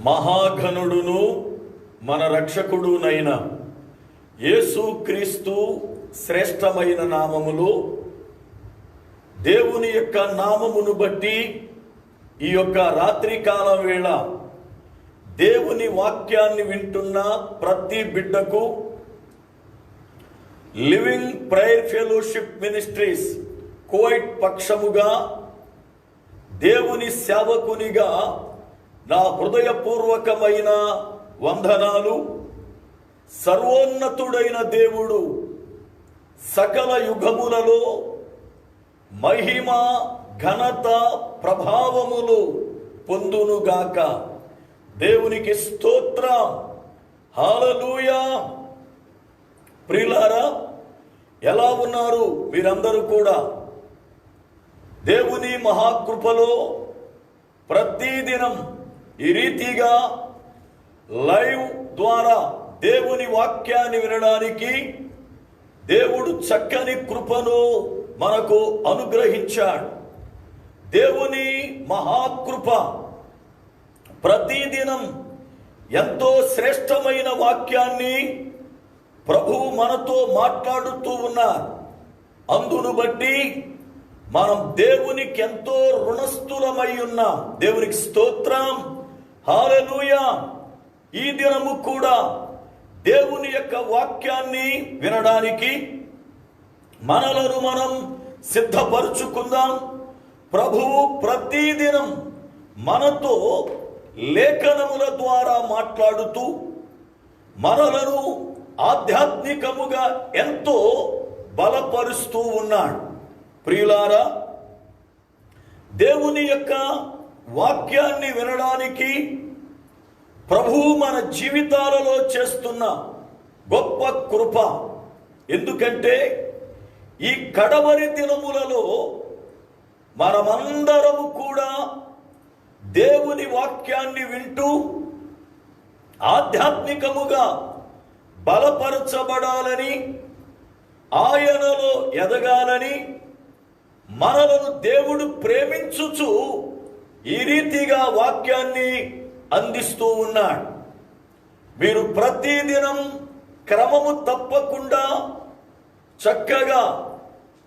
మహాఘనుడును మన రక్షకుడునైన యేసుక్రీస్తు శ్రేష్టమైన నామములో దేవుని యొక్క నామమును బట్టి ఈ యొక్క రాత్రికాల వేళ దేవుని వాక్యాన్ని వింటున్న ప్రతి బిడ్డకు living prayer fellowship ministries Kuwait పక్షముగా దేవుని సేవకునిగా నా హృదయపూర్వకమైన వందనాలు. సర్వోన్నతుడైన దేవుడు సకల యుగములలో మహిమ ఘనత ప్రభావములు పొందునుగాక. దేవునికి స్తోత్రం. హల్లెలూయా. ప్రియులారా, ఎలా ఉన్నారు మీరందరూ కూడా? దేవుని మహాకృపలో ప్రతిదినం ఈ రీతిగా లైవ్ ద్వారా దేవుని వాక్యాన్ని వినడానికి దేవుడు చక్కని కృపను మనకు అనుగ్రహించాడు. దేవుని మహాకృప ప్రతిదినం ఎంతో శ్రేష్టమైన వాక్యాన్ని ప్రభువు మనతో మాట్లాడుతూ ఉన్నారు. అందును బట్టి మనం దేవునికి ఎంతో రుణస్థులమై ఉన్నాం. దేవునికి స్తోత్రం. హల్లెలూయా. ఈ దినము కూడా దేవుని యొక్క వాక్యాన్ని వినడానికి మనలను మనం సిద్ధపరుచుకుందాం. ప్రభువు ప్రతిదినం మనతో లేఖనముల ద్వారా మాట్లాడుతూ మనలను ఆధ్యాత్మికముగా ఎంతో బలపరుస్తూ ఉన్నాడు. ప్రియులారా, దేవుని యొక్క వాక్యాన్ని వినడానికి ప్రభువు మన జీవితాలలో చేస్తున్న గొప్ప కృప. ఎందుకంటే ఈ కడవరి దినములలో మనమందరము కూడా దేవుని వాక్యాన్ని వింటూ ఆధ్యాత్మికముగా బలపరచబడాలని, ఆయనలో ఎదగాలని మనలను దేవుడు ప్రేమించుచు ఈ రీతిగా వాక్యాన్ని అందిస్తూ ఉన్నాడు. మీరు ప్రతిదినం క్రమము తప్పకుండా చక్కగా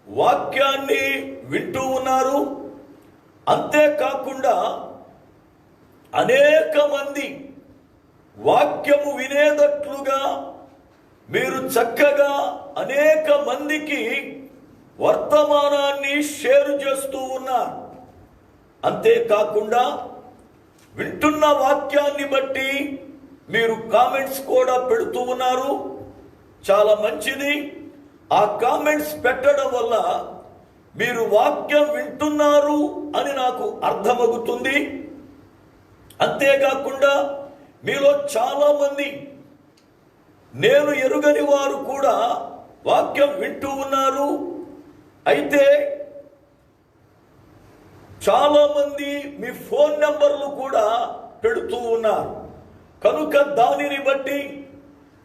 వాక్యాన్ని వింటూ ఉన్నారు. అంతేకాకుండా అనేక మంది వాక్యము వినేటట్లుగా మీరు చక్కగా అనేక మందికి వర్తమానాన్ని షేర్ చేస్తూ ఉన్నారు. అంతేకాకుండా వింటున్న వాక్యాన్ని బట్టి మీరు కామెంట్స్ కూడా పెడుతూ ఉన్నారు. చాలా మంచిది. ఆ కామెంట్స్ పెట్టడం వల్ల మీరు వాక్యం వింటున్నారు అని నాకు అర్థమవుతుంది. అంతేకాకుండా మీలో చాలా మంది నేను ఎరుగని వారు కూడా వాక్యం వింటూ ఉన్నారు. అయితే చాలా మంది మీ ఫోన్ నెంబర్లు కూడా పెడుతూ ఉన్నారు. కనుక దానిని బట్టి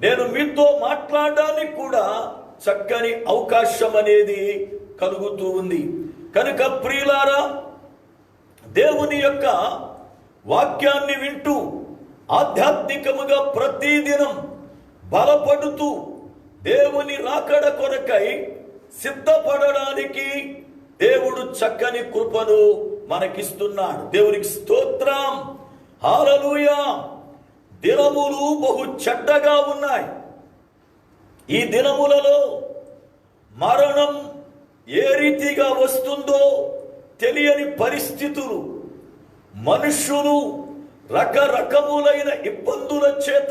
నేను మీతో మాట్లాడడానికి కూడా చక్కని అవకాశం అనేది కలుగుతూ ఉంది. కనుక ప్రియులారా, దేవుని యొక్క వాక్యాన్ని వింటూ ఆధ్యాత్మికముగా ప్రతిదినం బలపడుతూ దేవుని రాకడ కొరకై సిద్ధపడడానికి దేవుడు చక్కని కృపను మనకిస్తున్నాడు. దేవునికి స్తోత్రం. హల్లెలూయా. దినములు బహు చెడ్డగా ఉన్నాయి. ఈ దినములలో మరణం ఏ రీతిగా వస్తుందో తెలియని పరిస్థితులు, మనుష్యులు రకరకములైన ఇబ్బందుల చేత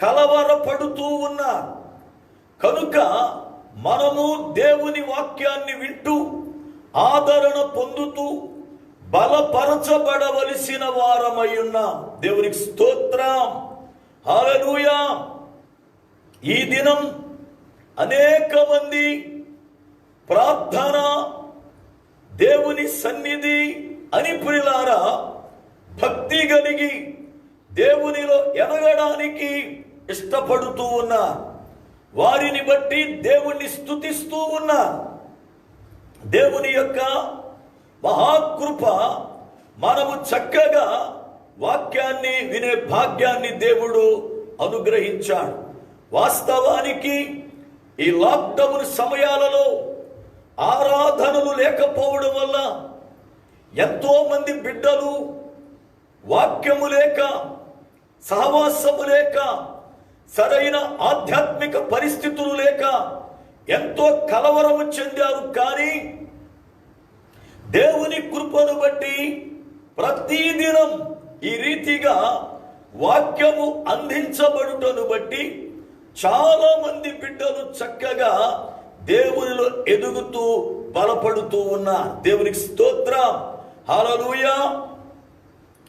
కలవరపడుతూ ఉన్నారు. కనుక మనము దేవుని వాక్యాన్ని వింటూ ఆదరణ పొందుతూ బలపరచబడవలసిన వారమై ఉన్నాం. దేవునికి స్తోత్రం. హల్లెలూయా. ఈ దినం అనేక మంది ప్రార్థన, దేవుని సన్నిధి అని ప్రియులారా భక్తి కలిగి దేవునిలో ఎదగడానికి ఇష్టపడుతూ ఉన్నారు. వారిని బట్టి దేవుణ్ణి స్తుతిస్తూ ఉన్నారు. దేవుని యొక్క మహాకృప మనము చక్కగా వాక్యాన్ని వినే భాగ్యాన్ని దేవుడు అనుగ్రహించాడు. వాస్తవానికి ఈ లాక్డౌన్ సమయాలలో ఆరాధనలు లేకపోవడం వల్ల ఎంతో మంది బిడ్డలు వాక్యము లేక, సహవాసము లేక, సరైన ఆధ్యాత్మిక పరిస్థితులు లేక ఎంతో కలవరము చెందారు. కానీ దేవుని కృపను బట్టి ప్రతిదినం ఈ రీతిగా వాక్యము అందించబడుటను బట్టి చాలా మంది బిడ్డలు చక్కగా దేవునిలో ఎదుగుతూ బలపడుతూ ఉన్నారు. దేవునికి స్తోత్రం, హల్లెలూయా.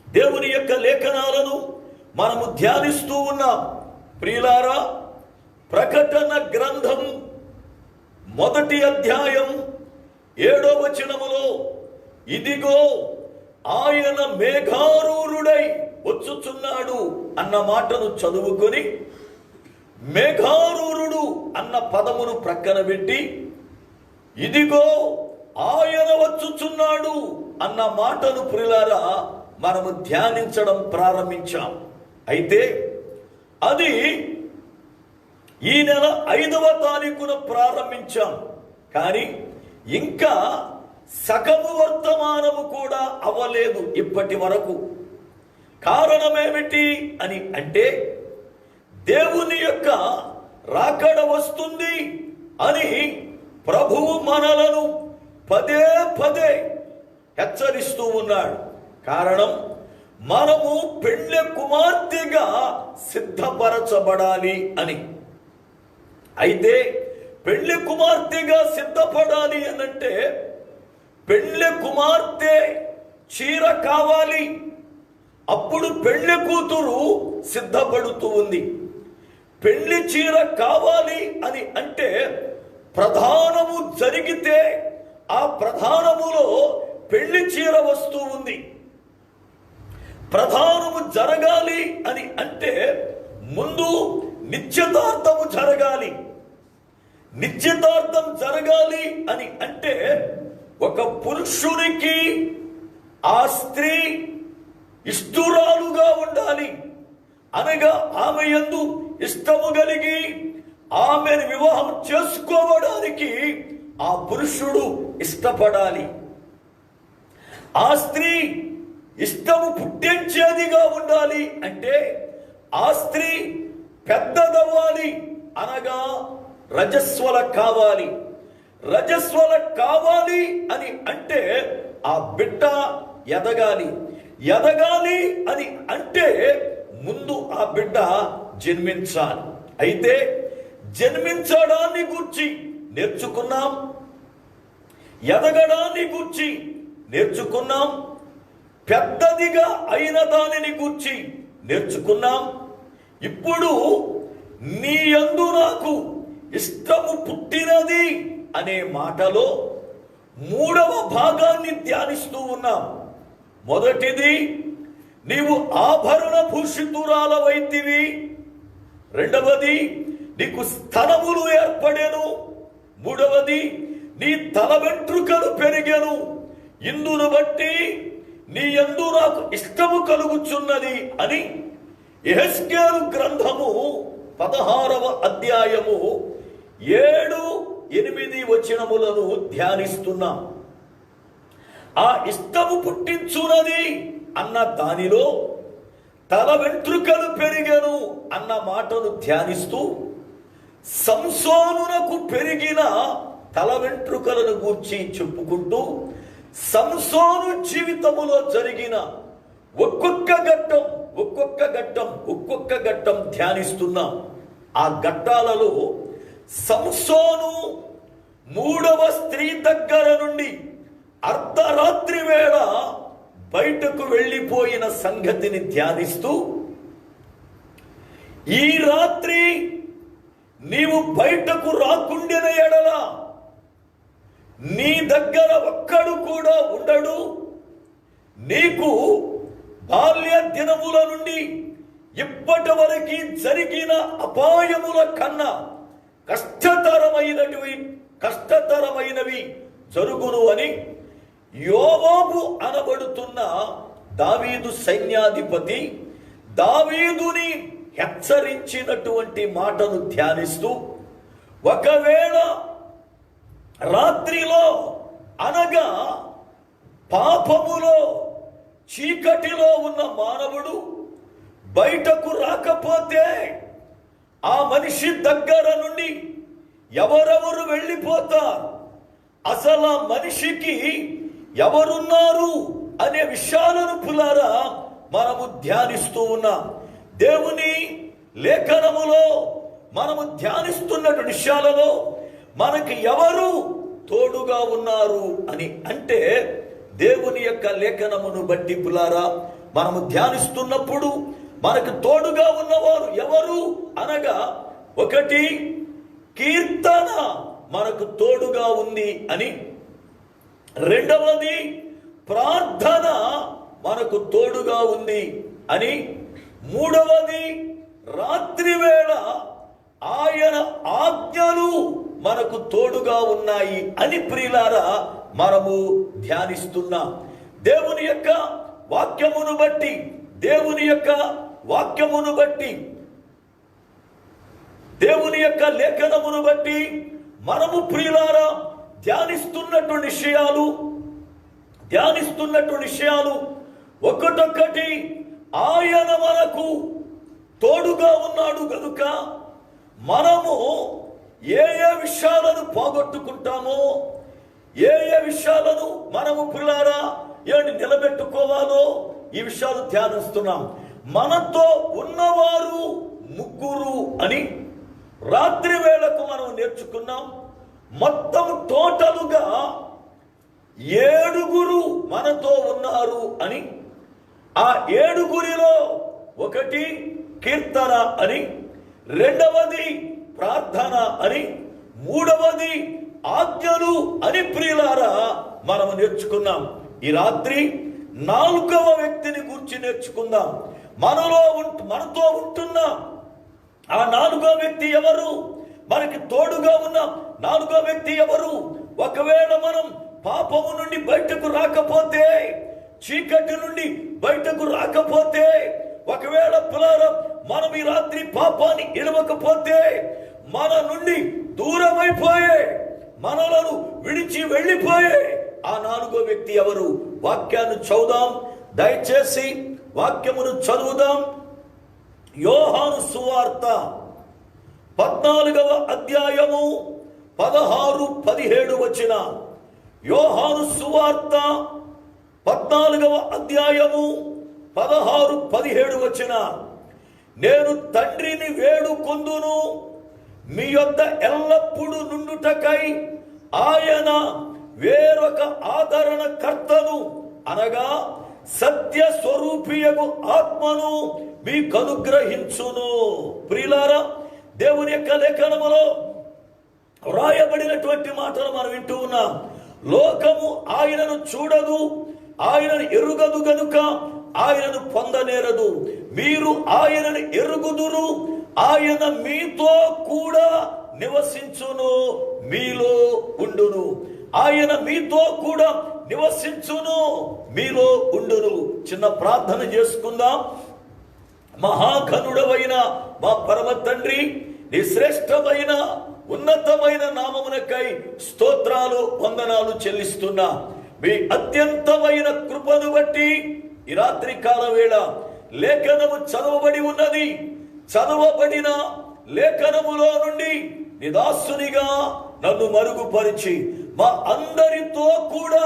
దేవుని యొక్క లేఖనాలను మనము ధ్యానిస్తూ ఉన్నాం. ప్రియులారా, ప్రకటన గ్రంథం 1వ అధ్యాయం 7వ వచనములో ఇదిగో ఆయన మేఘారూరుడై వచ్చుచున్నాడు అన్న మాటను చదువుకొని మేఘారూరుడు అన్న పదమును ప్రక్కన పెట్టి ఇదిగో ఆయన వచ్చుచున్నాడు అన్న మాటను ప్రియులారా మనము ధ్యానించడం ప్రారంభించాం. అయితే అది ఈ నెల 5వ తారీఖున ప్రారంభించాం. కానీ ఇంకా సగము వర్తమానము కూడా అవ్వలేదు ఇప్పటి వరకు. కారణమేమిటి అని అంటే, దేవుని యొక్క రాకడ వస్తుంది అని ప్రభువు మనలను పదే పదే హెచ్చరిస్తూ ఉన్నాడు. కారణం, మనము పెండ్లి కుమార్తెగా సిద్ధపరచబడాలి అని. అయితే పెండ్లి కుమార్తెగా సిద్ధపడాలి అనంటే పెండ్లి కుమార్తె చీర కావాలి. అప్పుడు పెండ్లి కూతురు సిద్ధపడుతూ ఉంది. పెండ్లి చీర కావాలి అని అంటే ప్రధానము జరిగితే ఆ ప్రధానములో పెళ్లి చీర వస్తూ ఉంది. ప్రధానము జరగాలి అని అంటే ముందు నిశ్చితార్థము జరగాలి. నిశ్చితార్థం జరగాలి అని అంటే ఒక పురుషునికి ఆ స్త్రీ ఇష్టురాలుగా ఉండాలి. అనగా ఆమె యందు ఇష్టము కలిగి ఆమెను వివాహం చేసుకోవడానికి ఆ పురుషుడు ఇష్టపడాలి. ఆ స్త్రీ ఇష్టము పుట్టించేదిగా ఉండాలి. అంటే ఆ స్త్రీ పెద్దదవ్వాలి, అనగా రజస్వల కావాలి. రజస్వల కావాలి అని అంటే ఆ బిడ్డ ఎదగాలి. ఎదగాలి అని అంటే ముందు ఆ బిడ్డ జన్మించాలి. అయితే జన్మించడాన్ని గూర్చి నేర్చుకున్నాం, ఎదగడాన్ని గూర్చి నేర్చుకున్నాం, పెద్దదిగా అయిన దానిని గూర్చి నేర్చుకున్నాం. ఇప్పుడు నీ యందు నాకు ఇష్టము పుట్టినది అనే మాటలో 3వ భాగాన్ని ధ్యానిస్తూ ఉన్నాం. మొదటిది, నీవు ఆభరణ భూషితురాలవైతివి. రెండవది, నీకు స్తనములు ఏర్పడెను. మూడవది, నీ తల వెంట్రుకలు పెరిగెను. ఇందును బట్టి నీ యందు నాకు ఇష్టము కలుగుచున్నది అని యెహెజ్కేలు గ్రంథము 16వ అధ్యాయము 7, 8 వచనములను ధ్యానిస్తున్నాం. ఆ ఇష్టము పుట్టించున్నది అన్న దానిలో తల వెంట్రుకలు పెరిగెను అన్న మాటను ధ్యానిస్తూ సంసోనునకు పెరిగిన తల వెంట్రుకలను గూర్చి చెప్పుకుంటూ సంసోను జీవితములో జరిగిన ఒక్కొక్క ఘట్టం ధ్యానిస్తున్నాం. ఆ ఘట్టాలలో సంసోను 3వ స్త్రీ దగ్గర నుండి అర్ధరాత్రి వేళ బయటకు వెళ్ళిపోయిన సంగతిని ధ్యానిస్తూ, ఈ రాత్రి నీవు బయటకు రాకుండిన ఎడల నీ దగ్గర ఒక్కడు కూడా ఉండడు, నీకు బాల్య దినముల నుండి ఇప్పటి వరకు జరిగిన అపాయముల కన్నా కష్టతరమైనవి జరుగును అని యోవాబు అనబడుతున్న దావీదు సైన్యాధిపతి దావీదుని హెచ్చరించినటువంటి మాటను ధ్యానిస్తూ, ఒకవేళ రాత్రిలో అనగా పాపములో చీకటిలో ఉన్న మానవుడు బయటకు రాకపోతే ఆ మనిషి దగ్గర నుండి ఎవరెవరు వెళ్ళిపోతారు, అసలు ఆ మనిషికి ఎవరున్నారు అనే విషయాలను పులారా మనము ధ్యానిస్తూ ఉన్నాం. దేవుని లేఖనములో మనము ధ్యానిస్తున్న విషయాలలో మనకి ఎవరు తోడుగా ఉన్నారు అని అంటే, దేవుని యొక్క లేఖనమును బట్టి పులారా మనము ధ్యానిస్తున్నప్పుడు మనకు తోడుగా ఉన్నవారు ఎవరు అనగా, ఒకటి కీర్తన మనకు తోడుగా ఉంది అని, రెండవది ప్రార్థన మనకు తోడుగా ఉంది అని, మూడవది రాత్రి వేళ ఆయన ఆజ్ఞలు మనకు తోడుగా ఉన్నాయి అని ప్రియులారా మనము ధ్యానిస్తున్నాం. దేవుని యొక్క వాక్యమును బట్టి దేవుని యొక్క లేఖనమును బట్టి మనము ప్రియులారా ధ్యానిస్తున్నటువంటి విషయాలు ఒక్కొక్కటి ఆయన మనకు తోడుగా ఉన్నాడు గనుక మనము ఏ విషయాలను పోగొట్టుకుంటామో, ఏ విషయాలను మనము ప్రియులారా నిలబెట్టుకోవాలో ఈ విషయాలు ధ్యానిస్తున్నాం. మనతో ఉన్నవారు ముగ్గురు అని రాత్రి వేళకు మనం నేర్చుకున్నాం. మొత్తం టోటలుగా 7 మనతో ఉన్నారు అని, ఆ 7 ఒకటి కీర్తన అని, రెండవది ప్రార్థన అని, మూడవది ఆజ్ఞలు అని ప్రియులారా మనము నేర్చుకున్నాం. ఈ రాత్రి 4వ వ్యక్తిని గురించి నేర్చుకుందాం. మనతో ఉంటున్న ఆ 4వ వ్యక్తి ఎవరు, మనకి తోడుగా ఉన్న 4వ వ్యక్తి ఎవరు. ఒకవేళ మనం పాపము నుండి బయటకు రాకపోతే, చీకటి నుండి బయటకు రాకపోతే, ఒకవేళ పులారం మనం ఈ రాత్రి పాపాన్ని ఇడవకపోతే, మన నుండి దూరమైపోయే, మనలను విడిచి వెళ్ళిపోయే ఆ 4వ వ్యక్తి ఎవరు? వాక్యాన్ని చదువుదాం, దయచేసి వాక్యమును చదువుదాం. యోహాను సువార్త 14వ అధ్యాయము 16-17 వచన. యోహాను సువార్త 14వ అధ్యాయము 16-17 వచన. నేను తండ్రిని వేడుకొందును, మీ యొద్ద ఎల్లప్పుడూ నుండుటకై ఆయన వేరొక ఆదరణ కర్తను అనగా సత్య స్వరూపియగు ఆత్మను మీకు అనుగ్రహించును. ప్రియులారా, దేవుని యొక్క లేఖనములో వ్రాయబడినటువంటి మాటలు మనం వింటూ ఉన్నాం. లోకము ఆయనను చూడదు, ఆయనను ఎరుగదు గనుక ఆయనను పొందనేరదు. మీరు ఆయనను ఎరుగుదురు, ఆయన మీతో కూడా నివసించును, మీలో ఉండును. ఆయన మీతో కూడా నివసించును, మీలో ఉండును. చిన్న ప్రార్థన చేసుకుందాం. మహాఘనుడవైన మా పరమ తండ్రి, నీ శ్రేష్టమైన ఉన్నతమైన నామమునకై స్తోత్రాలు వందనాలు చెల్లిస్తున్నా. మీ అత్యంతమైన కృపను బట్టి ఈ రాత్రి కాల వేళ లేఖనము చదవబడి ఉన్నది. చదవబడిన లేఖనములో నుండి నిదాసునిగా నన్ను మరుగుపరిచి మా అందరితో కూడా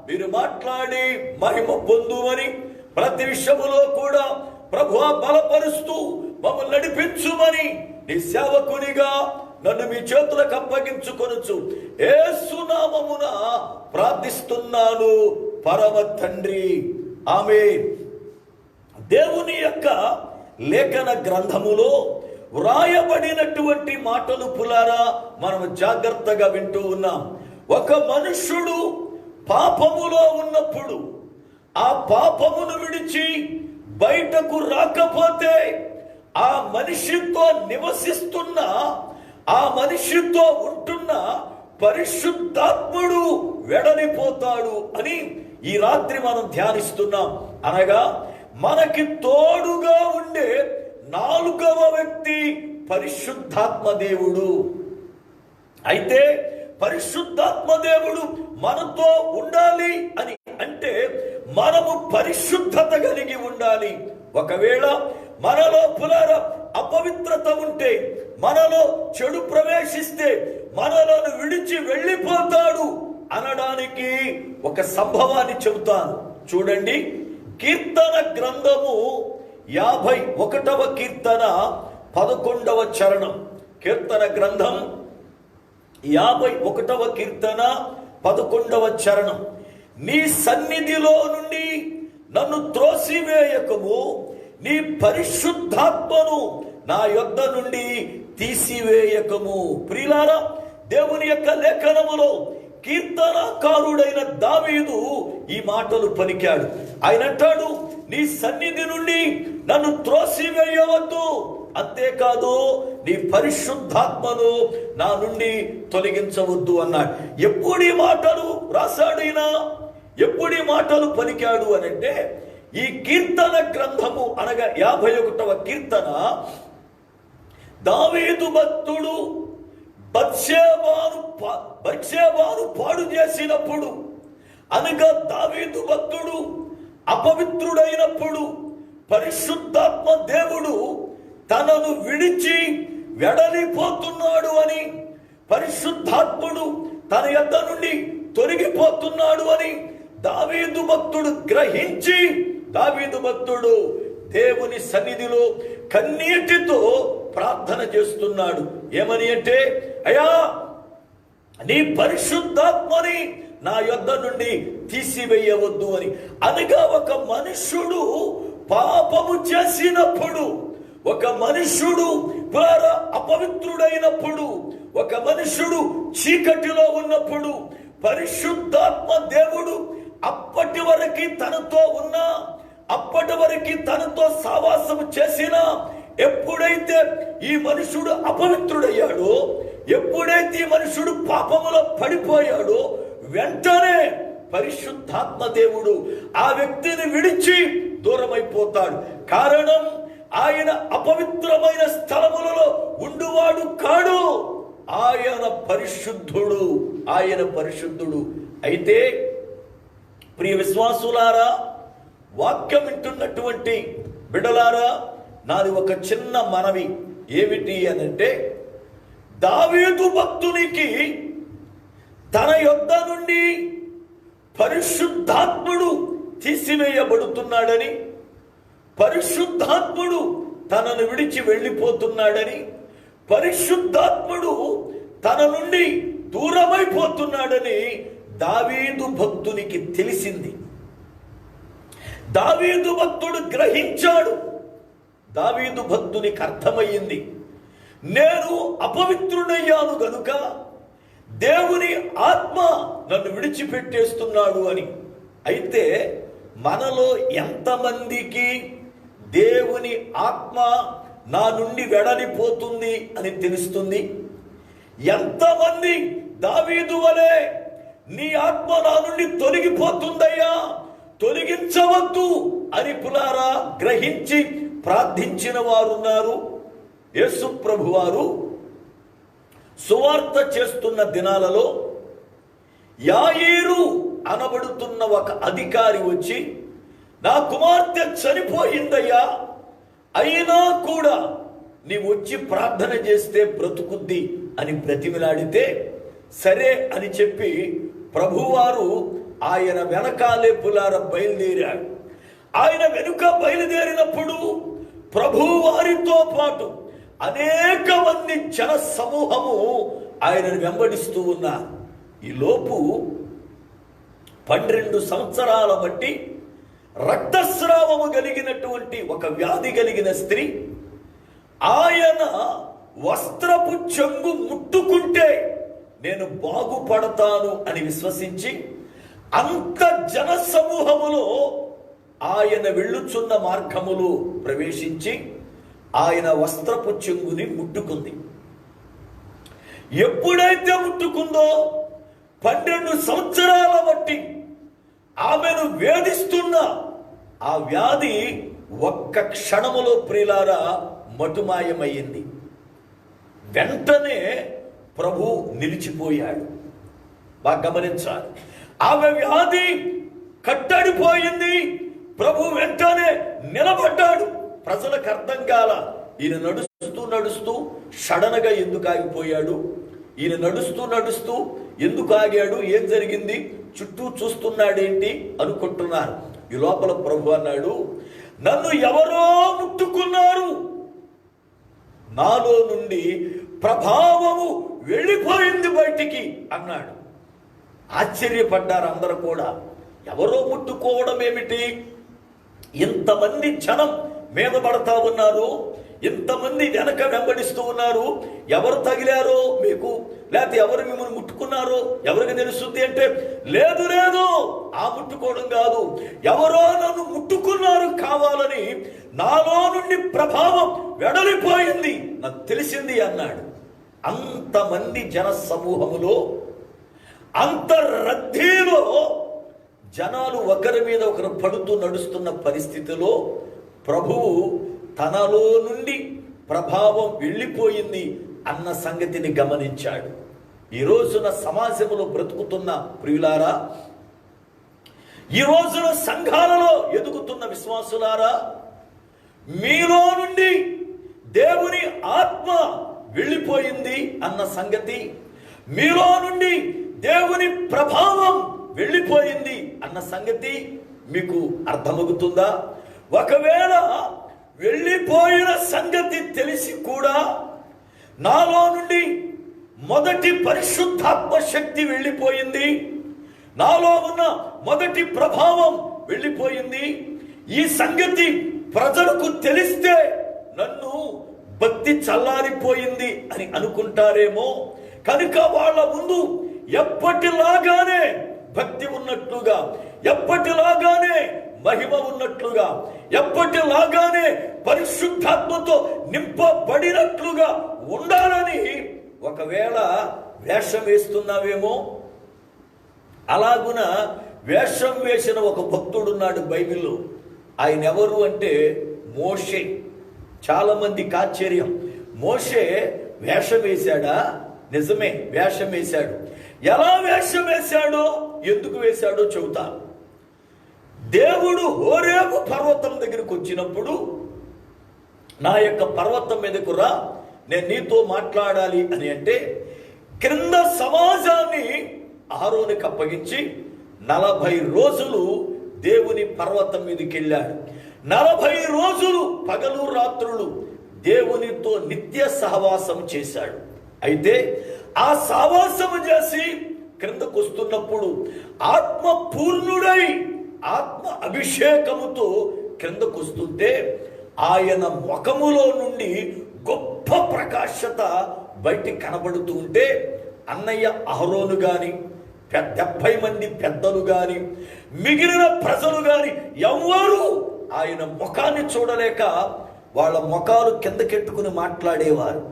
మీరు మాట్లాడి మహిమ పొందుమని, ప్రతి విషయములో కూడా ప్రభువా బలపరుస్తూ మమ్మల్ని నడిపించుమని నీ సేవకునిగా నన్ను మీ చేతులకు అప్పగించుకొనుచు యేసు నామమున ప్రార్థిస్తున్నాను పరమ తండ్రి, ఆమేన్. దేవుని యొక్క లేఖన గ్రంథములో వ్రాయబడినటువంటి మాటలు పులారా మనం జాగ్రత్తగా వింటూ ఉన్నాం. ఒక మనుష్యుడు పాపములో ఉన్నప్పుడు ఆ పాపమును విడిచి బయటకు రాకపోతే ఆ మనిషితో నివసిస్తున్న, ఆ మనిషితో ఉంటున్న పరిశుద్ధాత్ముడు వెడలిపోతాడు అని ఈ రాత్రి మనం ధ్యానిస్తున్నాం. అనగా మనకి తోడుగా ఉండే 4వ వ్యక్తి పరిశుద్ధాత్మ దేవుడు. అయితే పరిశుద్ధాత్మ దేవుడు మనతో ఉండాలి అని అంటే మనము పరిశుద్ధత కలిగి ఉండాలి. ఒకవేళ మనలో అపవిత్రత ఉంటే, మనలో చెడు ప్రవేశిస్తే మనలను విడిచి వెళ్ళిపోతాడు అనడానికి ఒక సంభవాన్ని చెబుతాను. చూడండి, కీర్తన గ్రంథము 51వ కీర్తన 11వ చరణం. కీర్తన గ్రంథం 51వ కీర్తన 11వ చరణం. నీ సన్నిధిలో నుండి నన్ను త్రోసివేయకము, నీ పరిశుద్ధాత్మను నా యొద్ద నుండి తీసివేయకము. ప్రియులారా, దేవుని యొక్క లేఖనములో కీర్తనకారుడైన దావీదు ఈ మాటలు పలికాడు. ఆయన అంటాడు, నీ సన్నిధి నుండి నన్ను త్రోసివేయవద్దు, అంతేకాదు నీ పరిశుద్ధాత్మను నా నుండి తొలగించవద్దు అన్నాడు. ఎప్పుడు ఈ మాటలు రాశాడు ఈయన? ఎప్పుడు ఈ మాటలు పలికాడు అనంటే, ఈ కీర్తన గ్రంథము అనగా 51వ కీర్తన దావీదు భక్తుడు బత్షెబాను పాడు చేసినప్పుడు, అనగా దావీదు భక్తుడు అపవిత్రుడైనప్పుడు పరిశుద్ధాత్మ దేవుడు తనను విడిచి వెడలిపోతున్నాడు అని, పరిశుద్ధాత్ముడు తన యొద్ద నుండి తొలగిపోతున్నాడు అని దావీదు భక్తుడు గ్రహించి, దావీదు భక్తుడు దేవుని సన్నిధిలో కన్నీటితో ప్రార్థన చేస్తున్నాడు. ఏమని అంటే, అయ్యా నీ పరిశుద్ధాత్మని నా యొద్ద నుండి తీసివేయవద్దు అని. అనగా ఒక మనుష్యుడు పాపము చేసినప్పుడు, ఒక మనుష్యుడు అపవిత్రుడైనప్పుడు, ఒక మనుష్యుడు చీకటిలో ఉన్నప్పుడు పరిశుద్ధాత్మ దేవుడు అప్పటి వరకు తనతో ఉన్నా, అప్పటి వరకు తనతో సావాసము చేసినా, ఎప్పుడైతే ఈ మనుషుడు అపవిత్రుడయ్యాడో, ఎప్పుడైతే ఈ మనుషుడు పాపములో పడిపోయాడో, వెంటనే పరిశుద్ధాత్మ దేవుడు ఆ వ్యక్తిని విడిచి దూరమైపోతాడు. కారణం, ఆయన అపవిత్రమైన స్థలములలో ఉండువాడు కాడు. ఆయన పరిశుద్ధుడు, ఆయన పరిశుద్ధుడు. అయితే ప్రియ విశ్వాసులారా, వాక్యం వింటున్నటువంటి బిడ్డలారా, నాది ఒక చిన్న మనవి. ఏమిటి అనంటే, దావీదు భక్తునికి తన యొద్ద నుండి పరిశుద్ధాత్ముడు తీసివేయబడుతున్నాడని, పరిశుద్ధాత్ముడు తనను విడిచి వెళ్ళిపోతున్నాడని, పరిశుద్ధాత్ముడు తన నుండి దూరమైపోతున్నాడని దావీదు భక్తునికి తెలిసింది. దావీదు భక్తుడు గ్రహించాడు. దావీదు భక్తునికి అర్థమయ్యింది, నేను అపవిత్రుడయ్యాను గనుక దేవుని ఆత్మ నన్ను విడిచిపెట్టేస్తున్నాడు అని. అయితే మనలో ఎంతమందికి దేవుని ఆత్మ నా నుండి వెడలిపోతుంది అని తెలుస్తుంది? ఎంతమంది దావీదు వలె నీ ఆత్మ నా నుండి తొలగిపోతుందయ్యా, తొలగించవద్దు అని పులారా గ్రహించి ప్రార్థించిన వారున్నారు. యేసు ప్రభువారు సువార్త చేస్తున్న దినాలలో యాయీరు అనబడుతున్న ఒక అధికారి వచ్చి, నా కుమార్తె చనిపోయిందయ్యా, అయినా కూడా నీవు వచ్చి ప్రార్థన చేస్తే బ్రతుకుద్ది అని బ్రతిమిలాడితే, సరే అని చెప్పి ప్రభువారు ఆయన వెనకాలే పులార బయలుదేరాడు. ఆయన వెనుక బయలుదేరినప్పుడు ప్రభువారితో పాటు అనేక మంది జన సమూహము ఆయనను వెంబడిస్తూ ఉన్నారు. ఈ లోపు 12 సంవత్సరాల బట్టి రక్తస్రావము కలిగినటువంటి ఒక వ్యాధి కలిగిన స్త్రీ, ఆయన వస్త్రపు చెంగు ముట్టుకుంటే నేను బాగుపడతాను అని విశ్వసించి అంత జన సమూహములో ఆయన వెళ్ళుచున్న మార్గములో ప్రవేశించి ఆయన వస్త్రపు చెంగుని ముట్టుకుంది. ఎప్పుడైతే ముట్టుకుందో 12 సంవత్సరాల బట్టి ఆమెను వేధిస్తున్న ఆ వ్యాధి ఒక్క క్షణములో ప్రియులారా మటుమాయమయ్యింది. వెంటనే ప్రభు నిలిచిపోయాడు. బాగా గమనించాలి. ఆమె వ్యాధి కట్టడిపోయింది. ప్రభు వెంటనే నిలబడ్డాడు. ప్రజలకు అర్థం కాల, ఈయన నడుస్తూ నడుస్తూ సడన్గా ఎందుకు ఆగిపోయాడు, ఈయన నడుస్తూ నడుస్తూ ఎందుకు ఆగాడు, ఏం జరిగింది, చుట్టూ చూస్తున్నాడేంటి అనుకుంటున్నారు. ఈ లోపల ప్రభు అన్నాడు, నన్ను ఎవరో ముట్టుకున్నారు, నాలో నుండి ప్రభావము వెళ్ళిపోయింది బయటికి అన్నాడు. ఆశ్చర్యపడ్డారు అందరూ కూడా. ఎవరో ముట్టుకోవడం ఏమిటి, ఇంతమంది జనం మీద పడతా ఉన్నారు, ఇంతమంది వెనక వెంబడిస్తూ ఉన్నారు, ఎవరు తగిలారో మీకు, లేకపోతే ఎవరు మిమ్మల్ని ముట్టుకున్నారో ఎవరికి తెలుస్తుంది అంటే, లేదు లేదు ఆ ముట్టుకోవడం కాదు, ఎవరో నన్ను ముట్టుకున్నారు కావాలని, నాలో నుండి ప్రభావం వెడలిపోయింది, నాకు తెలిసింది అన్నాడు. అంతమంది జన సమూహములో, అంత రద్దీలో, జనాలు ఒకరి మీద ఒకరు పడుతూ నడుస్తున్న పరిస్థితిలో ప్రభువు తనలో నుండి ప్రభావం వెళ్ళిపోయింది అన్న సంగతిని గమనించాడు. ఈ రోజున సమాజంలో బ్రతుకుతున్న ప్రియులారా, ఈ రోజున సంఘాలలో ఎదుగుతున్న విశ్వాసులారా, మీలో నుండి దేవుని ఆత్మ వెళ్ళిపోయింది అన్న సంగతి, మీలో నుండి దేవుని ప్రభావం వెళ్ళిపోయింది అన్న సంగతి మీకు అర్థమవుతుందా? ఒకవేళ వెళ్ళిపోయిన సంగతి తెలిసి కూడా నాలో నుండి మొదటి పరిశుద్ధాత్మ శక్తి వెళ్ళిపోయింది, నాలో ఉన్న మొదటి ప్రభావం వెళ్ళిపోయింది, ఈ సంగతి ప్రజలకు తెలిస్తే నన్ను భక్తి చల్లారిపోయింది అని అనుకుంటారేమో. కనుక వాళ్ళ ముందు ఎప్పటిలాగానే భక్తి ఉన్నట్లుగా, ఎప్పటిలాగానే మహిమ ఉన్నట్లుగా, ఎప్పటిలాగానే పరిశుద్ధాత్మతో నింపబడినట్లుగా ఉండాలని ఒకవేళ వేషం వేస్తున్నావేమో. అలాగున వేషం వేసిన ఒక భక్తుడున్నాడు బైబిల్లో. ఆయన ఎవరు అంటే మోషే. చాలా మందికి ఆశ్చర్యం, మోషే వేషం వేశాడా? నిజమే, వేషం వేశాడు. ఎలా వేషం వేశాడో, ఎందుకు వేశాడో చెబుతా. దేవుడు హోరేబు పర్వతం దగ్గరికి వచ్చినప్పుడు, నా యొక్క పర్వతం మీదకు రా, నేను నీతో మాట్లాడాలి అని అంటే, క్రింద సమాజాన్ని అహరోనుకి అప్పగించి 40 రోజులు దేవుని పర్వతం మీదకి వెళ్ళాడు. 40 రోజులు పగలు రాత్రులు దేవునితో నిత్య సహవాసం చేశాడు. అయితే ఆ సహవాసము చేసి క్రిందకు వస్తున్నప్పుడు ఆత్మ పూర్ణుడై ఆత్మ అభిషేకముతో క్రిందకు వస్తుంటే ఆయన ముఖములో నుండి గొప్ప ప్రకాశత బయటికి కనబడుతూ ఉంటే, అన్నయ్య అహరోను గాని 70 మంది పెద్దలు గాని మిగిలిన ప్రజలు గాని ఎవ్వరూ ఆయన ముఖాన్ని చూడలేక వాళ్ళ ముఖాలు కిందకెట్టుకుని మాట్లాడేవారు.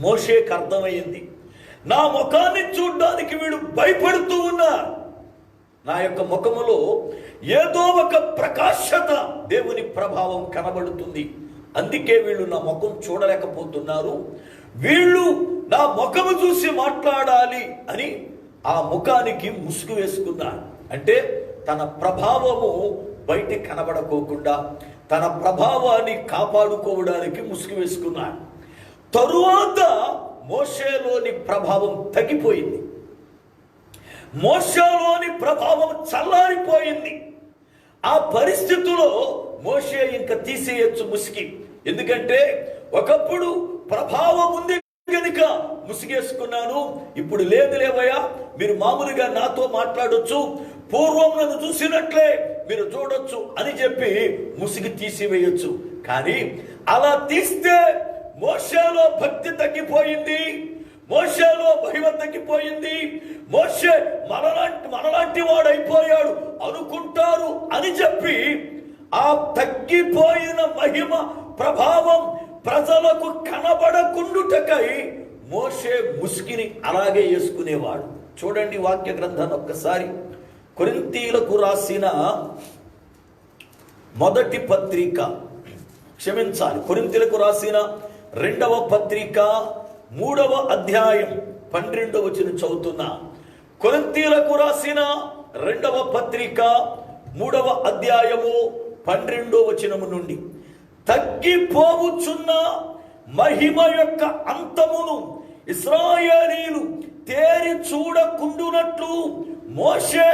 మోషేకి అర్థమైంది, నా ముఖాన్ని చూడ్డానికి వీడు భయపడుతూ ఉన్నారు, నా యొక్క ముఖములో ఏదో ఒక ప్రకాశత, దేవుని ప్రభావం కనబడుతుంది, అందుకే వీళ్ళు నా ముఖం చూడలేకపోతున్నారు, వీళ్ళు నా ముఖము చూసి మాట్లాడాలి అని ఆ ముఖానికి ముసుగు వేసుకున్నాడు. అంటే తన ప్రభావము బయటికి కనబడకోకుండా తన ప్రభావాన్ని కాపాడుకోవడానికి ముసుగు వేసుకున్నాడు. తరువాత మోషేలోని ప్రభావం తగ్గిపోయింది, మోషేలోని ప్రభావం చల్లారిపోయింది. ఆ పరిస్థితిలో మోషే ఇంకా తీసేయచ్చు ముసికి. ఎందుకంటే ఒకప్పుడు ప్రభావం ఉంది కనుక ముసిగేసుకున్నాను, ఇప్పుడు లేదు లేవయ్యా, మీరు మామూలుగా నాతో మాట్లాడొచ్చు, పూర్వం నన్ను చూసినట్లే మీరు చూడొచ్చు అని చెప్పి ముసిగి తీసివేయొచ్చు. కానీ అలా తీస్తే మోషేలో భక్తి తగ్గిపోయింది, మోషేలో మహిమ తగ్గిపోయింది, మోషే మనలాంటి వాడు అయిపోయాడు అనుకుంటారు అని చెప్పి ఆ తగ్గిపోయిన మహిమ ప్రభావం ప్రజలకు కనబడకుండుటకై మోషే ముసుకిని అలాగే వేసుకునేవాడు. చూడండి వాక్య గ్రంథాన్ని ఒక్కసారి. కొరింథీయులకు రాసిన మొదటి పత్రిక, క్షమించాలి, కొరింథీయులకు రాసిన 2వ పత్రిక 3వ అధ్యాయం 12వ వచనం చదువుతున్నా. కొరింథీయులకు రాసిన 2వ పత్రిక 3వ అధ్యాయము 12వ వచనము నుండి, తగ్గిపోవుచున్న మహిమ యొక్క అంతమును ఇశ్రాయేలీయులు తేరి చూడకుండునట్లు మోషే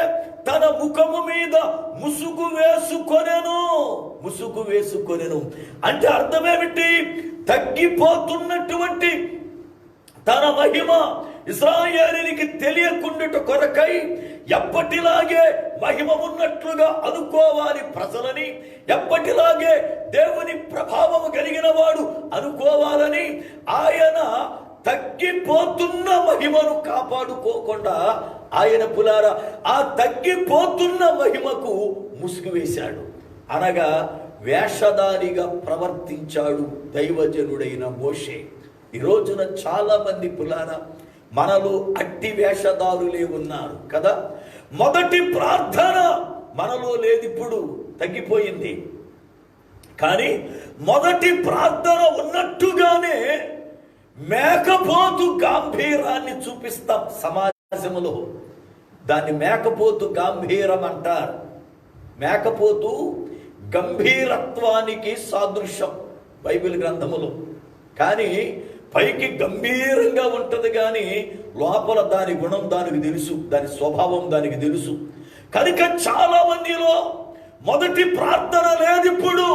తన ముఖము మీద ముసుగు వేసుకొనెను. అంటే అర్థమేమిటి? తగ్గిపోతున్నటువంటి తన మహిమ ఇశ్రాయేలీయునికి తెలియకుండుట కొరకై ఎప్పటిలాగే మహిమ ఉన్నట్లుగా అనుకోవాలి ప్రజలని, ఎప్పటిలాగే దేవుని ప్రభావము కలిగిన వాడు అనుకోవాలని ఆయన తగ్గిపోతున్న మహిమను కాపాడుకోకుండా ఆయన పులారా ఆ తగ్గిపోతున్న మహిమకు ముసుగు వేశాడు. అనగా వేషధారిగా ప్రవర్తించాడు దైవజనుడైన మోషే. ఈ రోజున చాలా మంది పులారా మనలో అట్టి వేషధారులే ఉన్నారు కదా. మొదటి ప్రార్థన మనలో లేదు, ఇప్పుడు తగ్గిపోయింది. కానీ మొదటి ప్రార్థన ఉన్నట్టుగానే మేకపోతు గాంభీరాన్ని చూపిస్తాం సమాజంలో. దాన్ని మేకపోతు గాంభీరం అంటారు. మేకపోతు గంభీరత్వానికి సాదృశ్యం బైబిల్ గ్రంథములో. కానీ పైకి గంభీరంగా ఉంటుంది, కానీ లోపల దాని గుణం దానికి తెలుసు, దాని స్వభావం దానికి తెలుసు. కనుక చాలా మందిలో మొదటి ప్రార్థన లేదు ఇప్పుడు,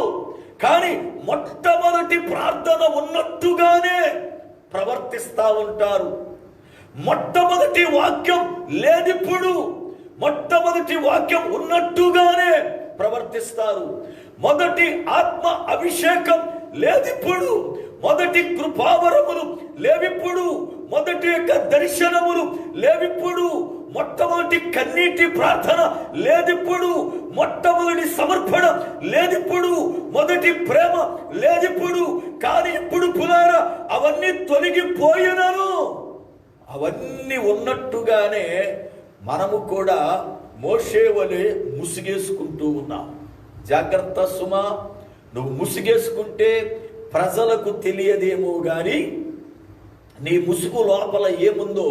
కానీ మొట్టమొదటి ప్రార్థన ఉన్నట్టుగానే ప్రవర్తిస్తూ ఉంటారు. మొట్టమొదటి వాక్యం లేదిప్పుడు, మొట్టమొదటి వాక్యం ఉన్నట్టుగానే ప్రవర్తిస్తారు. మొదటి ఆత్మ అభిషేకం లేదిప్పుడు, మొదటి కృపావరములు లేవిప్పుడు, మొదటి యొక్క దర్శనములు లేవిప్పుడు, మొట్టమొదటి కన్నీటి ప్రార్థన లేదిప్పుడు, మొట్టమొదటి సమర్పణ లేదిప్పుడు, మొదటి ప్రేమ లేదిప్పుడు. కానీ ఇప్పుడు పులారా అవన్నీ తొలగిపోయినను. అవన్నీ ఉన్నట్టుగానే మనము కూడా మోషే వలె ముసుగేసుకుంటూ ఉన్నాం. జాగ్రత్త సుమా, నువ్వు ముసుగేసుకుంటే ప్రజలకు తెలియదేమో కానీ నీ ముసుగు లోపల ఏముందో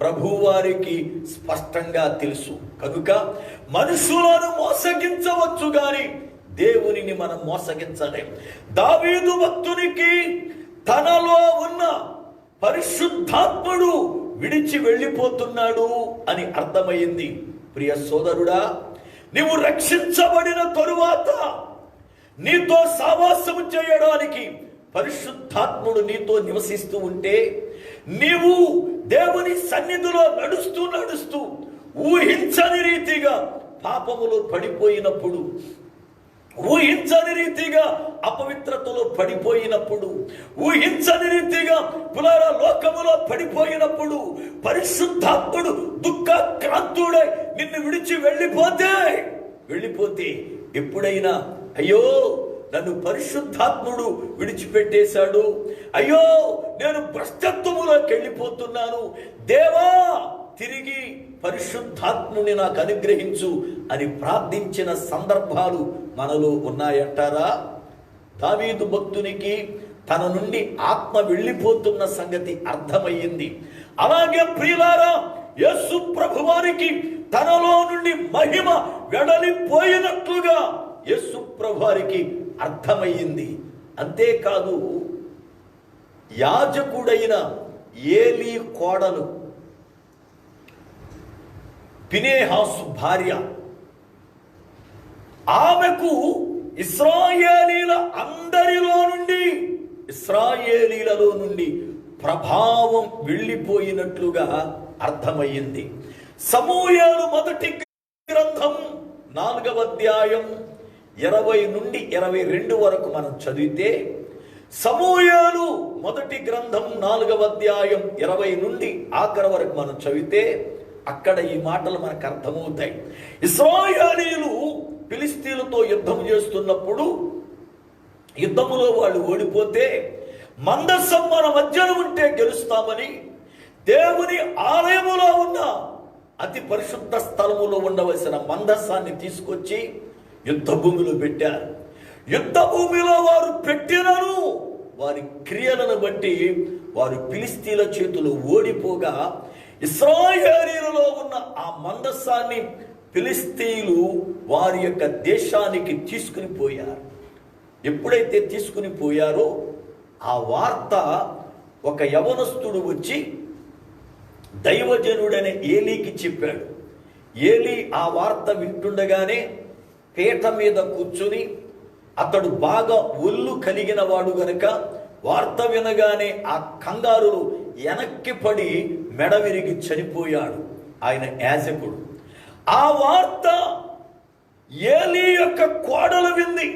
ప్రభువారికి స్పష్టంగా తెలుసు. కనుక మనుషులను మోసగించవచ్చు కానీ దేవునిని మనం మోసగించలేం. దావీదు భక్తునికి తనలో ఉన్న పరిశుద్ధాత్ముడు విడిచి వెళ్ళిపోతున్నాడు అని అర్థమైంది. ప్రియ సోదరుడా, నీవు రక్షించబడిన తరువాత నీతో సావాసము చేయడానికి పరిశుద్ధాత్ముడు నీతో నివసిస్తూ ఉంటే, నీవు దేవుని సన్నిధిలో నడుస్తూ ఊహించని రీతిగా పాపములో పడిపోయినప్పుడు, ఊహించని రీతిగా అపవిత్రతలో పడిపోయినప్పుడు, ఊహించని రీతిగా పులారా లోకములో పడిపోయినప్పుడు పరిశుద్ధాత్ముడు దుఃఖక్రాంతుడై నిన్ను విడిచి వెళ్ళిపోతే ఎప్పుడైనా అయ్యో నన్ను పరిశుద్ధాత్ముడు విడిచిపెట్టేశాడు, అయ్యో నేను భ్రష్టత్వములోకి వెళ్ళిపోతున్నాను, దేవా తిరిగి పరిశుద్ధాత్ముని నాకు అనుగ్రహించు అని ప్రార్థించిన సందర్భాలు మనలో ఉన్నాయంటారా? దావీదు భక్తునికి తన నుండి ఆత్మ వెళ్ళిపోతున్న సంగతి అర్థమయ్యింది. అలాగే ప్రియులారా, యేసు ప్రభువారికి తనలో నుండి మహిమ వెడలిపోయినట్లుగా యేసు ప్రభువారికి అర్థమయ్యింది. అంతేకాదు, యాజకుడైన ఏలీ కోడలు ఫినెహాసు భార్య, ఆమెకు ఇశ్రాయేలీలలో నుండి ప్రభావం వెళ్ళిపోయినట్లుగా అర్థమయ్యింది. సమూయేలు మొదటి గ్రంథం 4వ అధ్యాయం 20 నుండి 22 వరకు మనం చదివితే, సమూయేలు మొదటి గ్రంథం 4వ అధ్యాయం 20 నుండి ఆఖరి వరకు మనం చదివితే అక్కడ ఈ మాటలు మనకు అర్థమవుతాయి. ఇశ్రాయేలీయులు ఫిలిష్తీయులతో యుద్ధం చేస్తున్నప్పుడు యుద్ధములో వాళ్ళు ఓడిపోతే మందసం మన మధ్యన ఉంటే గెలుస్తామని దేవుని ఆలయములో ఉన్న అతి పరిశుద్ధ స్థలములో ఉండవలసిన మందసాన్ని తీసుకొచ్చి యుద్ధ భూమిలో పెట్టారు. యుద్ధ భూమిలో వారు పెట్టినను వారి క్రియలను బట్టి వారు ఫిలిష్తీయుల చేతులు ఓడిపోగా ఇశ్రాయేలీయులలో ఉన్న ఆ మందసాన్ని ఫిలిష్తీయులు వారి యొక్క దేశానికి తీసుకుని పోయారు. ఎప్పుడైతే తీసుకుని పోయారో ఆ వార్త ఒక యవనస్తుడు వచ్చి దైవజనుడనే ఏలీకి చెప్పాడు. ఏలీ ఆ వార్త వింటుండగానే పీట మీద కూర్చుని, అతడు బాగా ఒళ్ళు కలిగిన వాడు గనుక వార్త వినగానే ఆ కంగారులు వెనక్కి పడి మెడ విరిగి చనిపోయాడు. ఆయన యాజకుడు. ఆ వార్త ఏలీ యొక్క కోడలు వింది.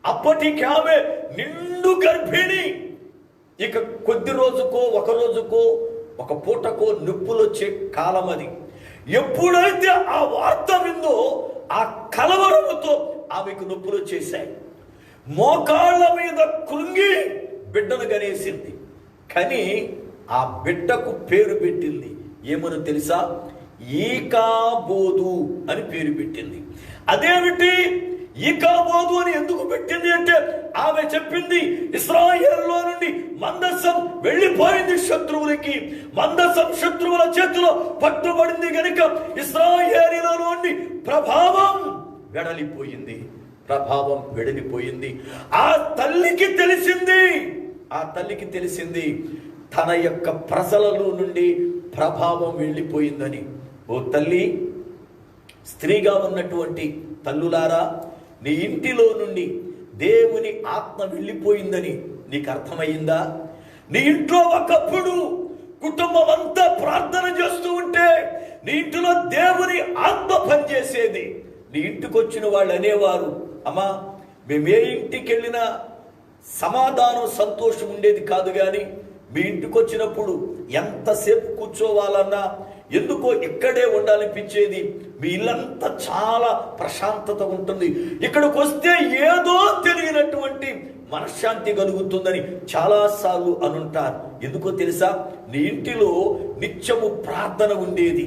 అప్పటికి ఆమె నిండు గర్భిణి. ఇక కొద్ది రోజుకో ఒక రోజుకో ఒక పూటకో నొప్పులు వచ్చే కాలం అది. ఎప్పుడైతే ఆ వార్త విందో ఆ కలవరముతో ఆమెకు నొప్పులు వచ్చేసాయి. మోకాళ్ళ మీద కృంగి బిడ్డను గనేసింది. కానీ ఆ బిడ్డకు పేరు పెట్టింది. ఏమని తెలుసా? ఈకాబోదు అని పేరు పెట్టింది. అదేమిటి ఈకాబోదు అని ఎందుకు పెట్టింది అంటే, ఆమె చెప్పింది ఇశ్రాయేలులో నుండి మందసం వెళ్ళిపోయింది శత్రువులకి. మందసం శత్రువుల చేతిలో పట్టుబడింది గనుక ఇశ్రాయేలులో నుండి ప్రభావం వెడలిపోయింది. ఆ తల్లికి తెలిసింది తన యొక్క ప్రజలలో నుండి ప్రభావం వెళ్ళిపోయిందని. ఓ తల్లి, స్త్రీగా ఉన్నటువంటి తల్లులారా, నీ ఇంటిలో నుండి దేవుని ఆత్మ వెళ్ళిపోయిందని నీకు అర్థమయ్యిందా? నీ ఇంట్లో ఒకప్పుడు కుటుంబం అంతా ప్రార్థన చేస్తూ ఉంటే నీ ఇంటిలో దేవుని ఆత్మ పనిచేసేది. నీ ఇంటికి వచ్చిన వాళ్ళు అనేవారు, అమ్మా మేము ఏ ఇంటికి వెళ్ళినా సమాధానం సంతోషం ఉండేది కాదు, కానీ మీ ఇంటికి వచ్చినప్పుడు ఎంతసేపు కూర్చోవాలన్నా ఎందుకో ఇక్కడే ఉండాలనిపించేది. మీ ఇల్లంతా చాలా ప్రశాంతత ఉంటుంది. ఇక్కడికి వస్తే ఏదో తెలియనటువంటి మనశ్శాంతి కలుగుతుందని చాలాసార్లు అనుంటారు. ఎందుకో తెలుసా? నీ ఇంటిలో నిత్యము ప్రార్థన ఉండేది.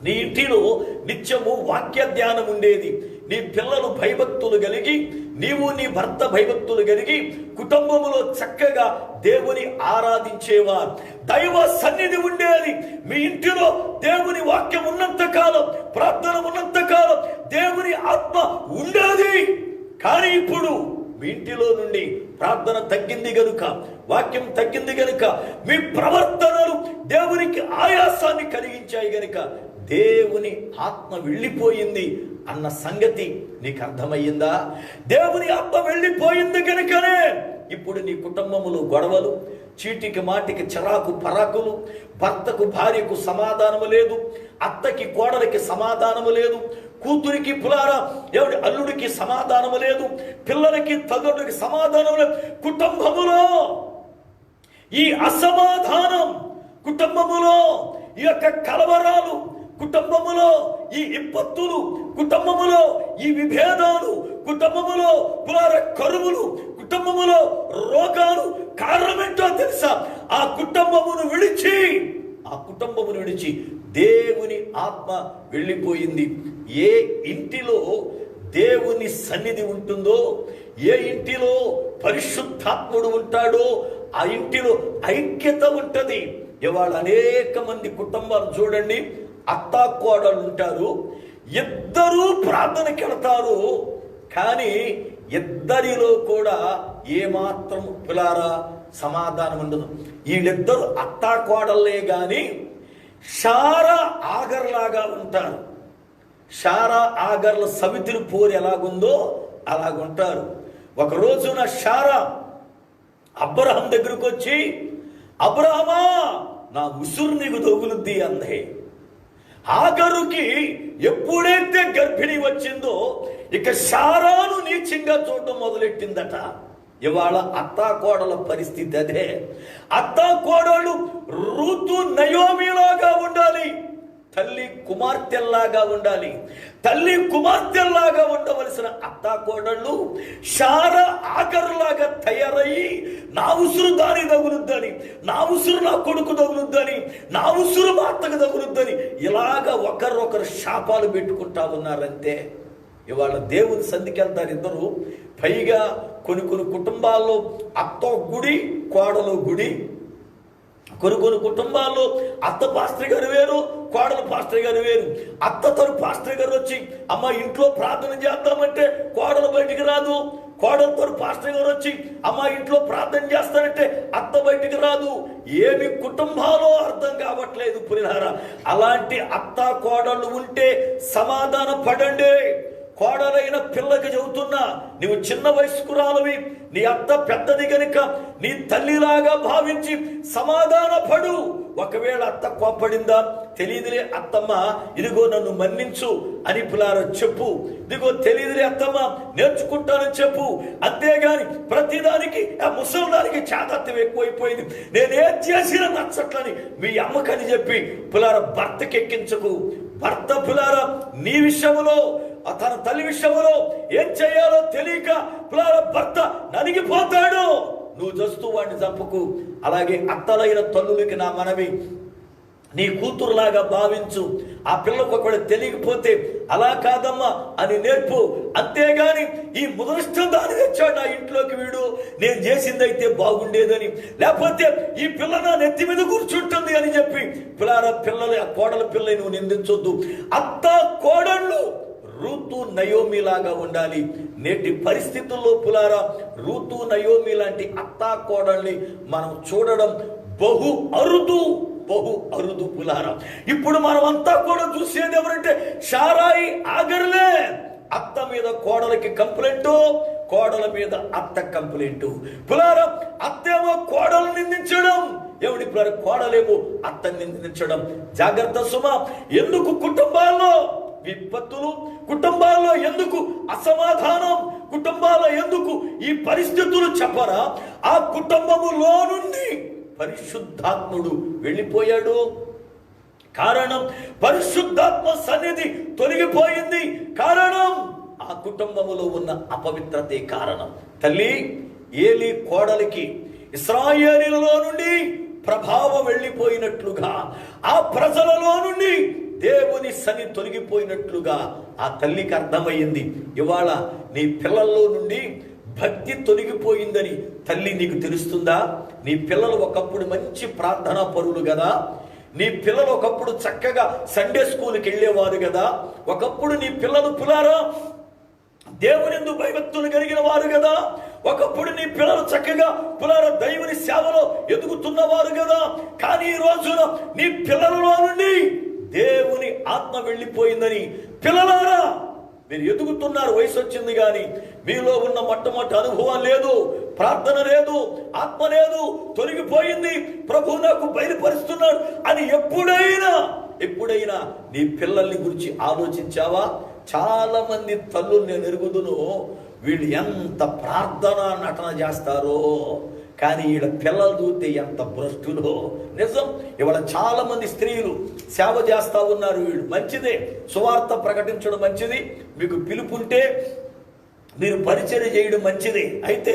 నీ ఇంటిలో నిత్యము వాక్య ధ్యానం ఉండేది. నీ పిల్లలు భయభక్తులు కలిగి, నీవు నీ భర్త భయభక్తులు కలిగి కుటుంబములో చక్కగా దేవుని ఆరాధించేవారు. దైవ సన్నిధి ఉండేది. మీ ఇంటిలో దేవుని వాక్యం ఉన్నంత కాలం, ప్రార్థన ఉన్నంత కాలం దేవుని ఆత్మ ఉండేది. కానీ ఇప్పుడు మీ ఇంటిలో నుండి ప్రార్థన తగ్గింది గనుక, వాక్యం తగ్గింది గనుక, మీ ప్రవర్తనలు దేవునికి ఆయాసాన్ని కలిగించాయి గనుక దేవుని ఆత్మ వెళ్ళిపోయింది అన్న సంగతి నీకు అర్థమయ్యిందా? దేవుని ఆత్మ వెళ్ళిపోయింది కనుకనే ఇప్పుడు నీ కుటుంబములో గొడవలు, చీటికి మాటికి చిరాకు పరాకులు, భర్తకు భార్యకు సమాధానము లేదు, అత్తకి కోడలికి సమాధానము లేదు, కూతురికి పులారా ఎవడి అల్లుడికి సమాధానము లేదు, పిల్లలకి తల్లుడికి సమాధానం లేదు. కుటుంబములో ఈ అసమాధానం, కుటుంబములో ఈ యొక్క కలవరాలు, కుటుంబములో ఈ విపత్తులు, కుటుంబములో ఈ విభేదాలు, కుటుంబములో కరువులు, కుటుంబములో రోగాలు కారణమేంటో తెలుసా? ఆ కుటుంబమును విడిచి దేవుని ఆత్మ వెళ్ళిపోయింది. ఏ ఇంటిలో దేవుని సన్నిధి ఉంటుందో, ఏ ఇంటిలో పరిశుద్ధాత్ముడు ఉంటాడో ఆ ఇంటిలో ఐక్యత ఉంటది. ఇవాళ అనేక మంది కుటుంబాలు చూడండి, అత్తాకోడలు ఉంటారు, ఇద్దరూ ప్రార్థనకి వెళతారు, కానీ ఇద్దరిలో కూడా ఏమాత్రం పిల్లారా సమాధానం ఉండదు. వీళ్ళిద్దరు అత్తాకోడలే గాని షారా ఆగర్లాగా ఉంటారు. షారా ఆగర్ల సవితిరి పోరు ఎలాగుందో అలాగుంటారు. ఒక రోజున షారా అబ్రహాం దగ్గరకు వచ్చి, అబ్రహమా నా ఉసురు నీకు తగులుద్ది అందే. ఆగరుకి ఎప్పుడైతే గర్భిణి వచ్చిందో ఇక షారాను నీచంగా చూడటం మొదలెట్టిందట. ఇవాళ అత్తాకోడల పరిస్థితి అదే. అత్తాకోడలు రూతు నయోమిలాగా ఉండాలి, తల్లి కుమార్తెల్లాగా ఉండాలి. తల్లి కుమార్తెల్లాగా ఉండవలసిన అత్తాకోడళ్ళు షారా ఆగర్లాగా తయారయ్యి, నా ఉసురు దాని తగులుద్దని, నా ఉసురు నా కొడుకు తగులుద్దని, నా ఉసురు మా అత్తకు తగులుద్దని ఇలాగా ఒకరొకరు శాపాలు పెట్టుకుంటా ఉన్నారంతే. ఇవాళ దేవుని సంధికి వెళ్తారు ఇద్దరు. పైగా కొన్ని కుటుంబాల్లో అత్త గుడి, కోడలు గుడి. కొన్ని కుటుంబాల్లో అత్త పాస్టర్ గారు వేరు, కోడలు పాస్టర్ గారు వేరు. అత్త తను పాస్టర్ గారు వచ్చి అమ్మ ఇంట్లో ప్రార్థన చేద్దామంటే కోడలు బయటికి రాదు. కోడలతో పాస్టర్ గారు వచ్చి అమ్మ ఇంట్లో ప్రార్థన చేస్తానంటే అత్త బయటికి రాదు. ఏమి కుటుంబాలో అర్థం కావట్లేదు పురిహార. అలాంటి అత్త కోడళ్ళు ఉంటే సమాధాన పడండి. కోడలైన పిల్లకి చెబుతున్నా, నీవు చిన్న వయస్కురాలవి, నీ అత్త పెద్దది గనుక నీ తల్లిలాగా భావించి సమాధాన పడు. ఒకవేళ అత్త కోప్పడిందా, తెలియదులే అత్తమ్మ, ఇదిగో నన్ను మన్నించు అని పిల్లారో చెప్పు. ఇదిగో తెలియదులే అత్తమ్మ, నేర్చుకుంటానని చెప్పు. అంతేగాని ప్రతిదానికి ఆ ముసలిదానికి చాదత్వం ఎక్కువైపోయింది, నేనేం చేసినా నచ్చట్లని మీ అమ్మకని చెప్పి పిల్లార భర్తకి ఎక్కించకు. భర్త పిల్లార నీ విషయంలో, తన తల్లి విషయంలో ఏం చేయాలో తెలియక పిల్లార భర్త నలిగిపోతాడు. నువ్వు చూస్తూ వాడిని చంపుకు. అలాగే అత్తలైన తల్లులకి నా మనవి, నీ కూతురులాగా భావించు. ఆ పిల్లకు ఒకవేళ తెలియకపోతే అలా కాదమ్మా అని నేర్పు. అంతేగాని ఈ ముదృష్టం దాని తెచ్చాడు నా ఇంట్లోకి వీడు, నేను చేసిందైతే బాగుండేదని, లేకపోతే ఈ పిల్ల నా నెత్తి మీద కూర్చుంటుంది అని చెప్పి పిల్లలు, ఆ కోడల పిల్లని నువ్వు నిందించొద్దు. అత్త కోడళ్ళు రూతు నయోమి లాగా ఉండాలి. నేటి పరిస్థితుల్లో పులారా రూతు నయోమి లాంటి అత్తా కోడల్ని మనం చూడడం బహు అరుదు పులారా. ఇప్పుడు మనం అంతా కూడా చూసేది ఎవరంటే షారాయి, ఆగర్లే. అత్త మీద కోడలకి కంప్లైంట్, కోడల మీద అత్త కంప్లైంట్. పులారా అత్తేమో కోడలు నిందించడం, ఎవడి పులారా కోడలేమో అత్తని నిందించడం. జాగ్రత్త సుమా. ఎందుకు కుటుంబాల్లో విపత్తులు, కుటుంబాల్లో ఎందుకు అసమాధానం, కుటుంబాల్లో ఎందుకు ఈ పరిస్థితులు చెప్పరా? ఆ కుటుంబములో నుండి పరిశుద్ధాత్ముడు వెళ్ళిపోయాడు. కారణం పరిశుద్ధాత్మ సన్నిధి తొలగిపోయింది. కారణం ఆ కుటుంబములో ఉన్న అపవిత్రతే కారణం. తల్లి ఏలి కోడలికి ఇశ్రాయేలీయులలో నుండి ప్రభావం వెళ్ళిపోయినట్లుగా, ఆ ప్రజలలో నుండి దేవుని సన్ని తొలగిపోయినట్లుగా ఆ తల్లికి అర్థమయ్యింది. ఇవాళ నీ పిల్లల్లో నుండి భక్తి తొలగిపోయిందని తల్లి నీకు తెలుస్తుందా? నీ పిల్లలు ఒకప్పుడు మంచి ప్రార్థనా పరులు కదా, నీ పిల్లలు ఒకప్పుడు చక్కగా సండే స్కూల్కి వెళ్ళేవారు కదా, ఒకప్పుడు నీ పిల్లలు పులారా దేవునిందు భయభక్తులు కలిగిన వారు కదా, ఒకప్పుడు నీ పిల్లలు చక్కగా పులార దైవుని సేవలో ఎదుగుతున్నవారు కదా. కానీ ఈ రోజున నీ పిల్లలలో నుండి దేవుని ఆత్మ వెళ్ళిపోయిందని, పిల్లలారా మీరు ఎదుగుతున్నారు, వయసు వచ్చింది కానీ మీలో ఉన్న మొట్టమొదటి అనుభవం లేదు, ప్రార్థన లేదు, ఆత్మ లేదు, తొలగిపోయింది, ప్రభు నాకు బయలుపరుస్తున్నాడు అని ఎప్పుడైనా నీ పిల్లల్ని గురించి ఆలోచించావా? చాలా మంది తల్లులు నేను ఎరుగుదును, వీళ్ళు ఎంత ప్రార్థన నటన చేస్తారో, కానీ వీళ్ళ పిల్లలు చూస్తే ఎంత భ్రష్టులో. నిజం, ఇవాళ చాలా మంది స్త్రీలు సేవ చేస్తూ ఉన్నారు. వీళ్ళు మంచిదే, సువార్త ప్రకటించడం మంచిది, మీకు పిలుపుంటే మీరు పరిచర్య చేయడం మంచిది. అయితే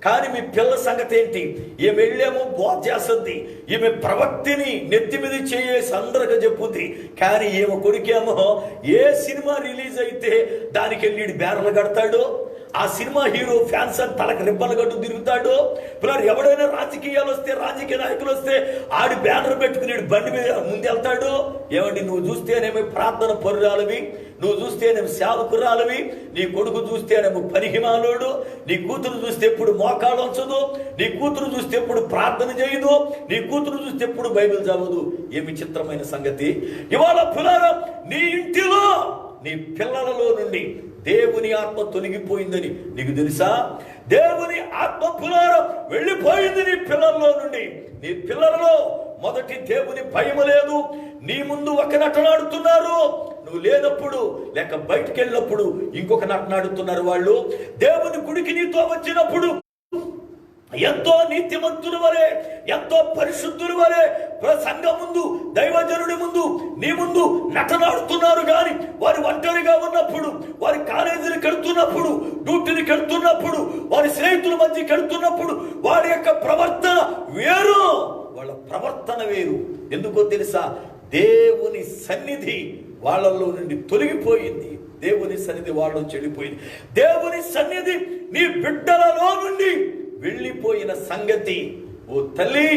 కానీ మీ పిల్లల సంగతి ఏంటి? ఈమె వెళ్ళేమో బోధ చేస్తుంది, ఈమె ప్రవక్తిని నెత్తి మీద చేసి అందరికీ చెప్పుద్ది. కానీ ఈమె కొడుకేమో ఏ సినిమా రిలీజ్ అయితే దానికి వెళ్ళి బ్యానర్లు కడతాడు, ఆ సినిమా హీరో ఫ్యాన్స్ అని తలకు రిబ్బలు కట్టు తిరుగుతాడు. పిల్లలు ఎవడైనా రాజకీయాలు వస్తే, రాజకీయ నాయకులు వస్తే ఆడి బ్యానర్ పెట్టుకుని బండి మీద ముందు వెళ్తాడు. ఏమండి, నువ్వు చూస్తేనేమో ప్రార్థన పరురాలవి, నువ్వు చూస్తేనేమో సేవకురాలవి, నీ కొడుకు చూస్తేనేమో పనిహిమాలోడు, నీ కూతురు చూస్తే ఎప్పుడు మోకాలు ఉంచదు, నీ కూతురు చూస్తే ఎప్పుడు ప్రార్థన చేయదు, నీ కూతురు చూస్తే ఎప్పుడు బైబిల్ చదవదు. ఏమి చిత్రమైన సంగతి. ఇవాళ పిల్లలు నీ ఇంటిలో నీ పిల్లలలో నుండి దేవుని ఆత్మ తొలగిపోయిందని నీకు తెలుసా? దేవుని ఆత్మ పులారం వెళ్ళిపోయింది నీ పిల్లల్లో నుండి. నీ పిల్లలలో మొదటి దేవుని భయం లేదు. నీ ముందు ఒక నటనాడుతున్నారు, నువ్వు లేనప్పుడు లేక బయటికి వెళ్ళినప్పుడు ఇంకొక నటనాడుతున్నారు. వాళ్ళు దేవుని గుడికి నీతో వచ్చినప్పుడు ఎంతో నీతిమంతుల వలె, ఎంతో పరిశుద్ధుల వలె సంఘం ముందు, దైవజనుడి ముందు, నీ ముందు నటనాడుతున్నారు. కానీ వారి ఒంటరిగా ఉన్నప్పుడు, వారి కాలేజీలు కడుతున్నప్పుడు, డ్యూటీని కడుతున్నప్పుడు, వారి స్నేహితుల మధ్య కడుతున్నప్పుడు వారి యొక్క ప్రవర్తన వేరు, వాళ్ళ ప్రవర్తన వేరు. ఎందుకో తెలుసా? దేవుని సన్నిధి వాళ్ళలో నుండి తొలగిపోయింది. దేవుని సన్నిధి వాళ్ళు చెడిపోయింది. దేవుని సన్నిధి నీ బిడ్డలలో నుండి వెళ్ళిపోయిన సంగతి ఓ తల్లి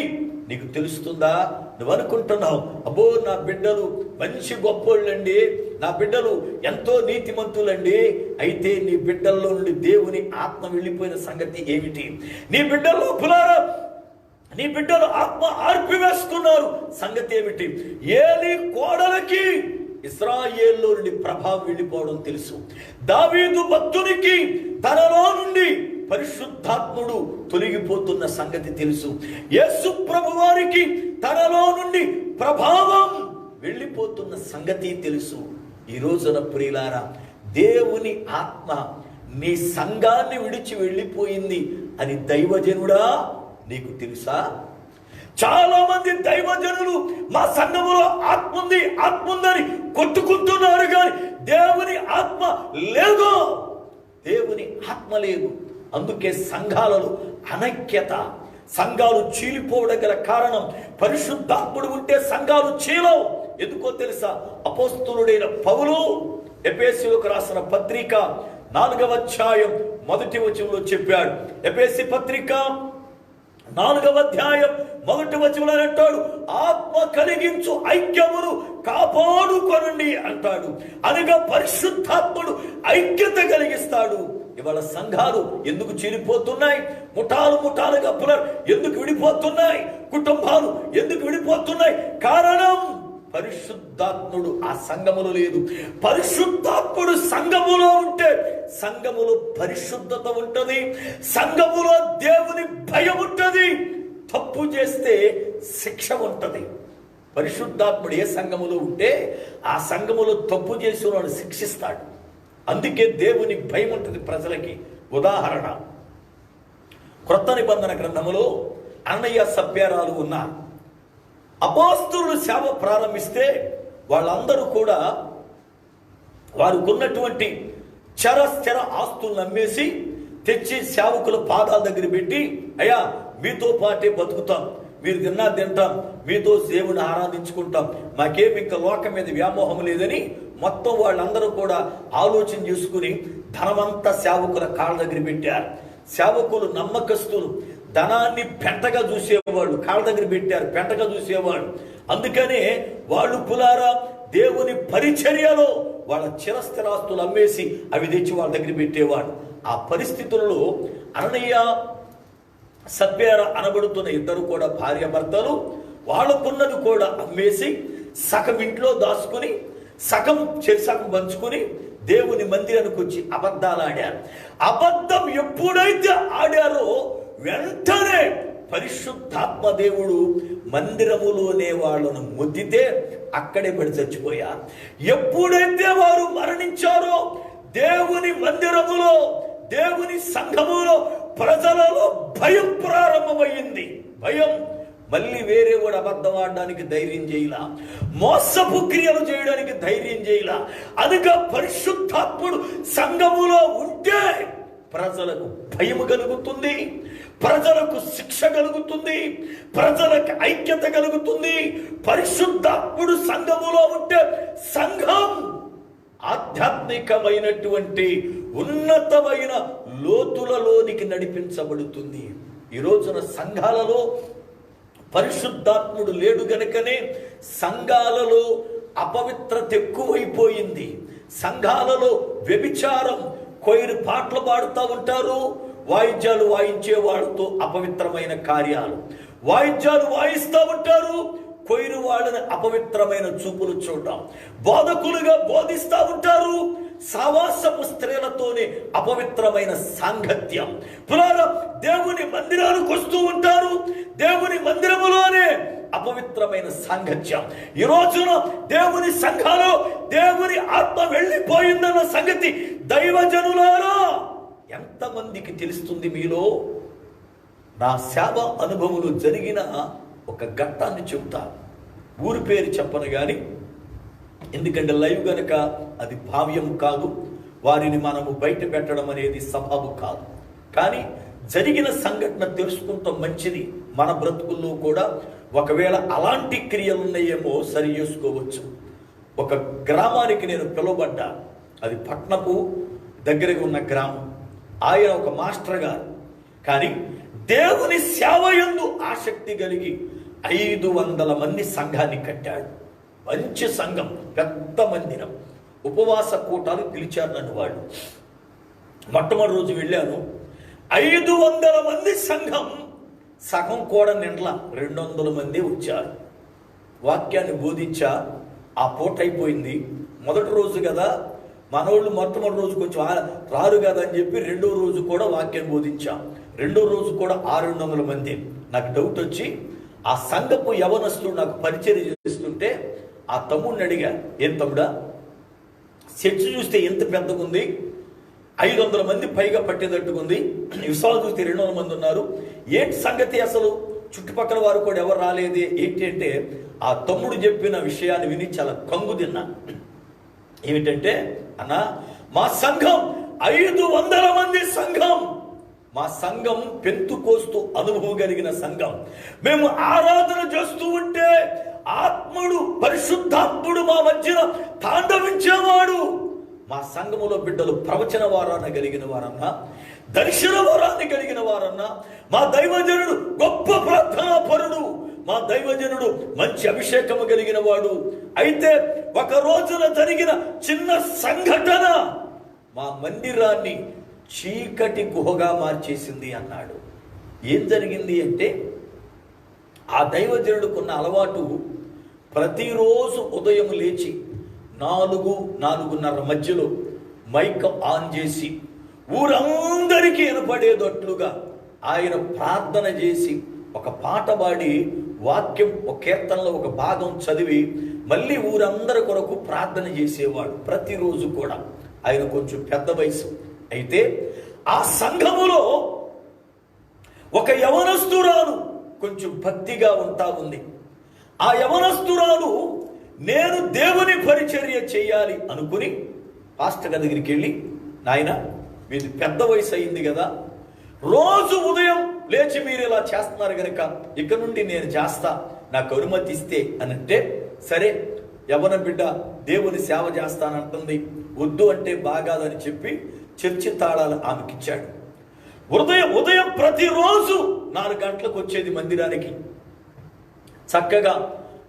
నీకు తెలుస్తుందా? నువ్వు అనుకుంటున్నావు, అబ్బో నా బిడ్డలు మంచి గొప్పోళ్ళండి, నా బిడ్డలు ఎంతో నీతిమంతులండి. అయితే నీ బిడ్డల్లో నుండి దేవుని ఆత్మ వెళ్ళిపోయిన సంగతి ఏమిటి? నీ బిడ్డల్లో పులారా, నీ బిడ్డలు ఆత్మ ఆర్పివేస్తున్నారు సంగతి ఏమిటి? ఏలీ కోడలకి ఇశ్రాయేల్లో నుండి ప్రభావం వెళ్ళిపోవడం తెలుసు. దావీదు భక్తునికి తనలో నుండి పరిశుద్ధాత్ముడు తొలగిపోతున్న సంగతి తెలుసు. యేసు ప్రభు వారికి తనలో నుండి ప్రభావం వెళ్ళిపోతున్న సంగతి తెలుసు. ఈ రోజున ప్రియులారా, దేవుని ఆత్మ నీ సంఘాన్ని విడిచి వెళ్ళిపోయింది అని దైవజనుడా నీకు తెలుసా? చాలా మంది దైవజనులు మా సంఘములో ఆత్మ ఉంది, ఆత్మ ఉందని కొట్టుకుంటున్నారు, కానీ దేవుని ఆత్మ లేదు. దేవుని ఆత్మ లేదు. అందుకే సంఘాలలో అనైక్యత, సంఘాలు చీలిపోవడం గల కారణం పరిశుద్ధాత్ముడు ఉంటే సంఘాలు చీలవు. ఎందుకో తెలుసా? అపోస్తలుడైన పౌలు ఎఫెసీయులకు రాసిన పత్రిక 4వ అధ్యాయం 1వ వచనంలో చెప్పాడు. ఎఫెసీ పత్రిక 4వ అధ్యాయం 1వ వచనంలో అంటాడు, ఆత్మ కలిగించు ఐక్యమును కాపాడుకొనండి అంటాడు. అనగా పరిశుద్ధాత్ముడు ఐక్యత కలిగిస్తాడు. ఇవాళ సంఘాలు ఎందుకు చీలిపోతున్నాయి? ముఠాలుగా ఎందుకు విడిపోతున్నాయి? కుటుంబాలు ఎందుకు విడిపోతున్నాయి? కారణం పరిశుద్ధాత్ముడు ఆ సంఘములో లేదు. పరిశుద్ధాత్ముడు సంఘములో ఉంటే సంఘములో పరిశుద్ధత ఉంటది, సంఘములో దేవుని భయం ఉంటది, తప్పు చేస్తే శిక్ష ఉంటది. పరిశుద్ధాత్ముడు ఏ సంఘములో ఉంటే ఆ సంఘములో తప్పు చేసిన వాడు శిక్షిస్తాడు. అందుకే దేవుని భయం ఉంటుంది ప్రజలకి. ఉదాహరణ, క్రొత్త నిబంధన గ్రంథములో అన్నయ్య సభ్యరాలు ఉన్నారు. అపోస్తలులు సేవ ప్రారంభిస్తే వాళ్ళందరూ కూడా వారికి ఉన్నటువంటి స్థిర ఆస్తులను అమ్మేసి తెచ్చి సేవకుల పాదాల దగ్గర పెట్టి, అయ్యా మీతో పాటే బతుకుతాం, మీరు తింటాం, మీతో దేవుని ఆరాధించుకుంటాం, మాకేమి ఇంకా లోకం మీద వ్యామోహం లేదని మొత్తం వాళ్ళందరూ కూడా ఆలోచన చేసుకుని ధనమంతా సేవకుల కాళ్ళ దగ్గర పెట్టారు. సేవకులు నమ్మకస్తులు, ధనాన్ని పెంటగా చూసేవాళ్ళు, కాళ్ళ దగ్గర పెట్టారు, పెంటగా చూసేవాళ్ళు. అందుకనే వాళ్ళు పులారా దేవుని పరిచర్యలో వాళ్ళ చిరస్థిరాస్తులు అమ్మేసి అవి తెచ్చి వాళ్ళ దగ్గర పెట్టేవాడు. ఆ పరిస్థితుల్లో అననీయ సప్యర అనబడుతున్న ఇద్దరు కూడా భార్యాభర్తలు వాళ్ళకున్నది కూడా అమ్మేసి సగం ఇంట్లో దాచుకుని సగం పంచుకుని దేవుని మందిరానికి వచ్చి అబద్ధాలు ఆడారు. అబద్ధం ఎప్పుడైతే ఆడారో వెంటనే పరిశుద్ధాత్మ దేవుడు మందిరములోనే వాళ్ళను ముద్దితే అక్కడే పడి చచ్చిపోయారు. ఎప్పుడైతే వారు మరణించారో దేవుని మందిరములో, దేవుని సంఘములో ప్రజలలో భయం ప్రారంభమైంది. భయం. మళ్ళీ వేరే వాడు అబద్ధం ఆడడానికి ధైర్యం చేయలా, మోసపు క్రియలు చేయడానికి ధైర్యం చేయలా. అనగా పరిశుద్ధాత్ముడు సంఘములో ఉంటే ప్రజలకు భయం కలుగుతుంది, ప్రజలకు శిక్ష కలుగుతుంది, ప్రజలకు ఐక్యత కలుగుతుంది. పరిశుద్ధాత్ముడు సంఘములో ఉంటే సంఘం ఆధ్యాత్మికమైనటువంటి ఉన్నతమైన లోతులలోనికి నడిపించబడుతుంది. ఈ రోజున సంఘాలలో పరిశుద్ధాత్ముడు లేడు గనుకనే సంఘాలలో అపవిత్రత ఎక్కువైపోయింది. సంఘాలలో వ్యభిచారం, కొయిరు పాటలు పాడుతూ ఉంటారు, వాయిద్యాలు వాయించే వాళ్ళతో అపవిత్రమైన కార్యాలు, వాయిద్యాలు వాయిస్తూ ఉంటారు, కొయిరు వాళ్ళని అపవిత్రమైన చూపులు చూడడం, బోధకులుగా బోధిస్తూ ఉంటారు, సావాసపు స్త్రీలతోనే అపవిత్రమైన సాంగత్యం. పురాణ దేవుని మందిరానికి వస్తూ ఉంటారు, దేవుని మందిరములోనే అపవిత్రమైన సాంగత్యం. ఈ రోజున దేవుని సంఘాలు దేవుని ఆత్మ వెళ్ళిపోయిందన్న సంగతి దైవజనులారా ఎంతమందికి తెలుస్తుంది? మీలో నా సేవ అనుభవంలో జరిగిన ఒక ఘట్టాన్ని చెబుతా. ఊరి పేరు చెప్పను కానీ, ఎందుకంటే లైవ్ గనక అది భావ్యం కాదు, వారిని మనము బయట పెట్టడం అనేది సబబు కాదు. కానీ జరిగిన సంఘటన తెలుసుకుంటాం మంచిది. మన బ్రతుకుల్లో కూడా ఒకవేళ అలాంటి క్రియలు ఉన్నాయేమో సరి చేసుకోవచ్చు. ఒక గ్రామానికి నేను పిలువబడ్డా. అది పట్నపు దగ్గరగా ఉన్న గ్రామం. ఆయన ఒక మాస్టర్ గారు, కానీ దేవుని సేవ యందు ఆసక్తి కలిగి 500 మంది సంఘాన్ని కట్టాడు. మంచి సంఘం, పెద్ద మందిరం, ఉపవాస కూటాలు పిలిచారు నన్ను వాళ్ళు. మొట్టమొదటి రోజు వెళ్ళాను, 500 మంది సంఘం, సగం కూడా నిండ్ల 200 మంది వచ్చారు. వాక్యాన్ని బోధించా, ఆ పూట అయిపోయింది. మొదటి రోజు కదా, మనోళ్ళు మొట్టమొదటి రోజు కొంచెం రారు కదా అని చెప్పి రెండో రోజు కూడా వాక్యాన్ని బోధించాం. రెండో రోజు కూడా 600 మంది. నాకు డౌట్ వచ్చి ఆ సంఘపు యవనస్తుడు నాకు పరిచయం చేస్తుంటే ఆ తమ్ముడిని అడిగా, ఏం తమ్ముడా, చర్చ్ చూస్తే ఎంత పెద్దగా ఉంది, 500 మంది పైగా పట్టేటట్టుకుంది, విశ్వాసం చూస్తే 200 మంది ఉన్నారు, ఏంటి సంగతి, అసలు చుట్టుపక్కల వారు కూడా ఎవరు రాలేదే ఏంటి అంటే, ఆ తమ్ముడు చెప్పిన విషయాన్ని విని చాలా కంగు తిన్నా. ఏమిటంటే, అన్నా, మా సంఘం 500 మంది సంఘం, మా సంఘం పెంతుకోస్తు అనుభవం కలిగిన సంఘం. మేము ఆరాధన చేస్తూ ఉంటే ఆత్ముడు, పరిశుద్ధాత్ముడు మా మధ్యన తాండవించేవాడు. మా సంఘములో బిడ్డలు ప్రవచన వారాన్ని కలిగిన వారన్నా, దర్శన వారాన్ని కలిగిన వారన్నా, మా దైవజనుడు గొప్ప ప్రార్థనా పరుడు, మా దైవజనుడు మంచి అభిషేకము కలిగిన వాడు. అయితే ఒక రోజున జరిగిన చిన్న సంఘటన మా మందిరాన్ని చీకటి గుహగా మార్చేసింది అన్నాడు. ఏం జరిగింది అంటే, ఆ దైవజనుడుకున్న అలవాటు ప్రతిరోజు ఉదయం లేచి 4-4:30 మధ్యలో మైక్ ఆన్ చేసి ఊరందరికీ వినపడేటట్లుగా ఆయన ప్రార్థన చేసి ఒక పాట పాడి వాక్యం, ఒక కీర్తనలో ఒక భాగం చదివి మళ్ళీ ఊరందరి కొరకు ప్రార్థన చేసేవాడు ప్రతిరోజు కూడా. ఆయన కొంచెం పెద్ద వయసు. అయితే ఆ సంఘములో ఒక యవనస్తురాలు కొంచెం భక్తిగా ఉంటా ఉంది. ఆ యవనస్తురాలు నేను దేవుని పరిచర్య చేయాలి అనుకుని పాస్టర్ గారి దగ్గరికి వెళ్ళి, నాయన మీది పెద్ద వయసు అయింది కదా, రోజు ఉదయం లేచి మీరు ఇలా చేస్తున్నారు కనుక ఇక నుండి నేను చేస్తా, నాకు అనుమతి ఇస్తే అని అంటే, సరే యవన బిడ్డ దేవుని సేవ చేస్తానంటుంది, వద్దు అంటే బాగాదని చెప్పి చర్చి తాళాలు ఆమెకిచ్చాడు. ఉదయం ప్రతిరోజు 4 గంటలకు వచ్చేది మందిరానికి. చక్కగా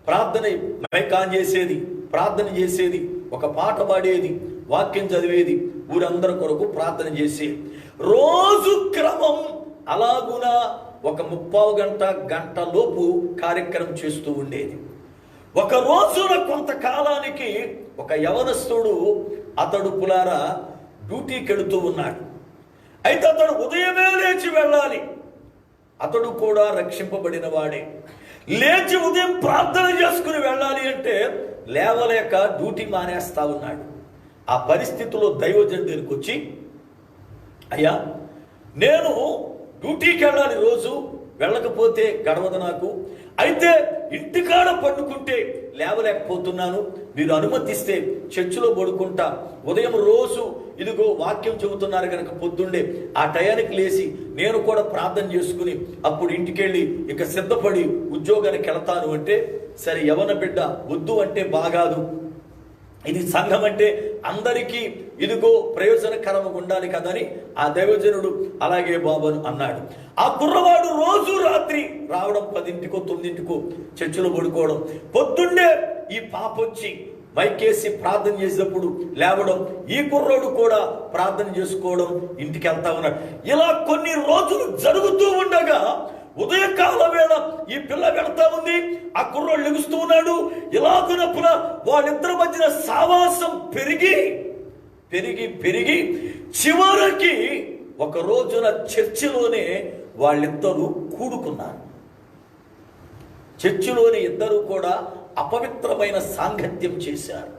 ప్రార్థన మైక్ ఆన్ చేసేది, ప్రార్థన చేసేది, ఒక పాట పాడేది, వాక్యం చదివేది, ఊరందరి కొరకు ప్రార్థన చేసేది. రోజు క్రమం అలాగున ఒక 30 గంట లోపు కార్యక్రమం చేస్తూ ఉండేది. ఒక రోజున కొంతకాలానికి ఒక యవనస్తుడు, అతడు పులారా డ్యూటీకి వెళుతూ ఉన్నాడు. అయితే అతడు ఉదయమే లేచి వెళ్ళాలి. అతడు కూడా రక్షింపబడిన వాడే. లేచి ఉదయం ప్రార్థన చేసుకుని వెళ్ళాలి అంటే లేవలేక డ్యూటీ మానేస్తా ఉన్నాడు. ఆ పరిస్థితిలో దైవజనుడి దగ్గరికి వచ్చి, అయ్యా నేను డ్యూటీకి వెళ్ళాలి, రోజు వెళ్ళకపోతే గడవదు నాకు, అయితే ఇంటికాడ పండుకుంటే లేవలేకపోతున్నాను, మీరు అనుమతిస్తే చర్చిలో పడుకుంటా, ఉదయం రోజు ఇదిగో వాక్యం చెబుతున్నారు కనుక పొద్దుండే ఆ టయానికి లేచి నేను కూడా ప్రార్థన చేసుకుని అప్పుడు ఇంటికెళ్ళి ఇక సిద్ధపడి ఉద్యోగానికి వెళతాను అంటే, సరే యవన బిడ్డ వద్దు అంటే బాగాదు, ఇది సంఘం అంటే అందరికీ ఇదిగో ప్రయోజనకరంగా ఉండాలి కదని ఆ దైవజనుడు అలాగే బాబును అన్నాడు. ఆ కుర్రవాడు రోజు రాత్రి రావడం, 10కో 9కో చర్చిలో పడుకోవడం, పొద్దున్నే ఈ పాప వచ్చి మైకేసి ప్రార్థన చేసేటప్పుడు లేవడం, ఈ కుర్రోడు కూడా ప్రార్థన చేసుకోవడం, ఇంటికి వెళ్తా ఉన్నాడు. ఇలా కొన్ని రోజులు జరుగుతూ ఉండగా ఉదయకాల వేళ ఈ పిల్ల వెళ్తా ఉంది, ఆ కుర్రోడు లెగుస్తూ ఉన్నాడు. ఇలాగునప్పున వాళ్ళిద్దరి మధ్యన సావాసం పెరిగి పెరిగి పెరిగి చివరికి ఒక రోజున చర్చిలోనే వాళ్ళిద్దరూ కూడుకున్నారు. చర్చిలోని ఇద్దరు కూడా అపవిత్రమైన సాంగత్యం చేశారు.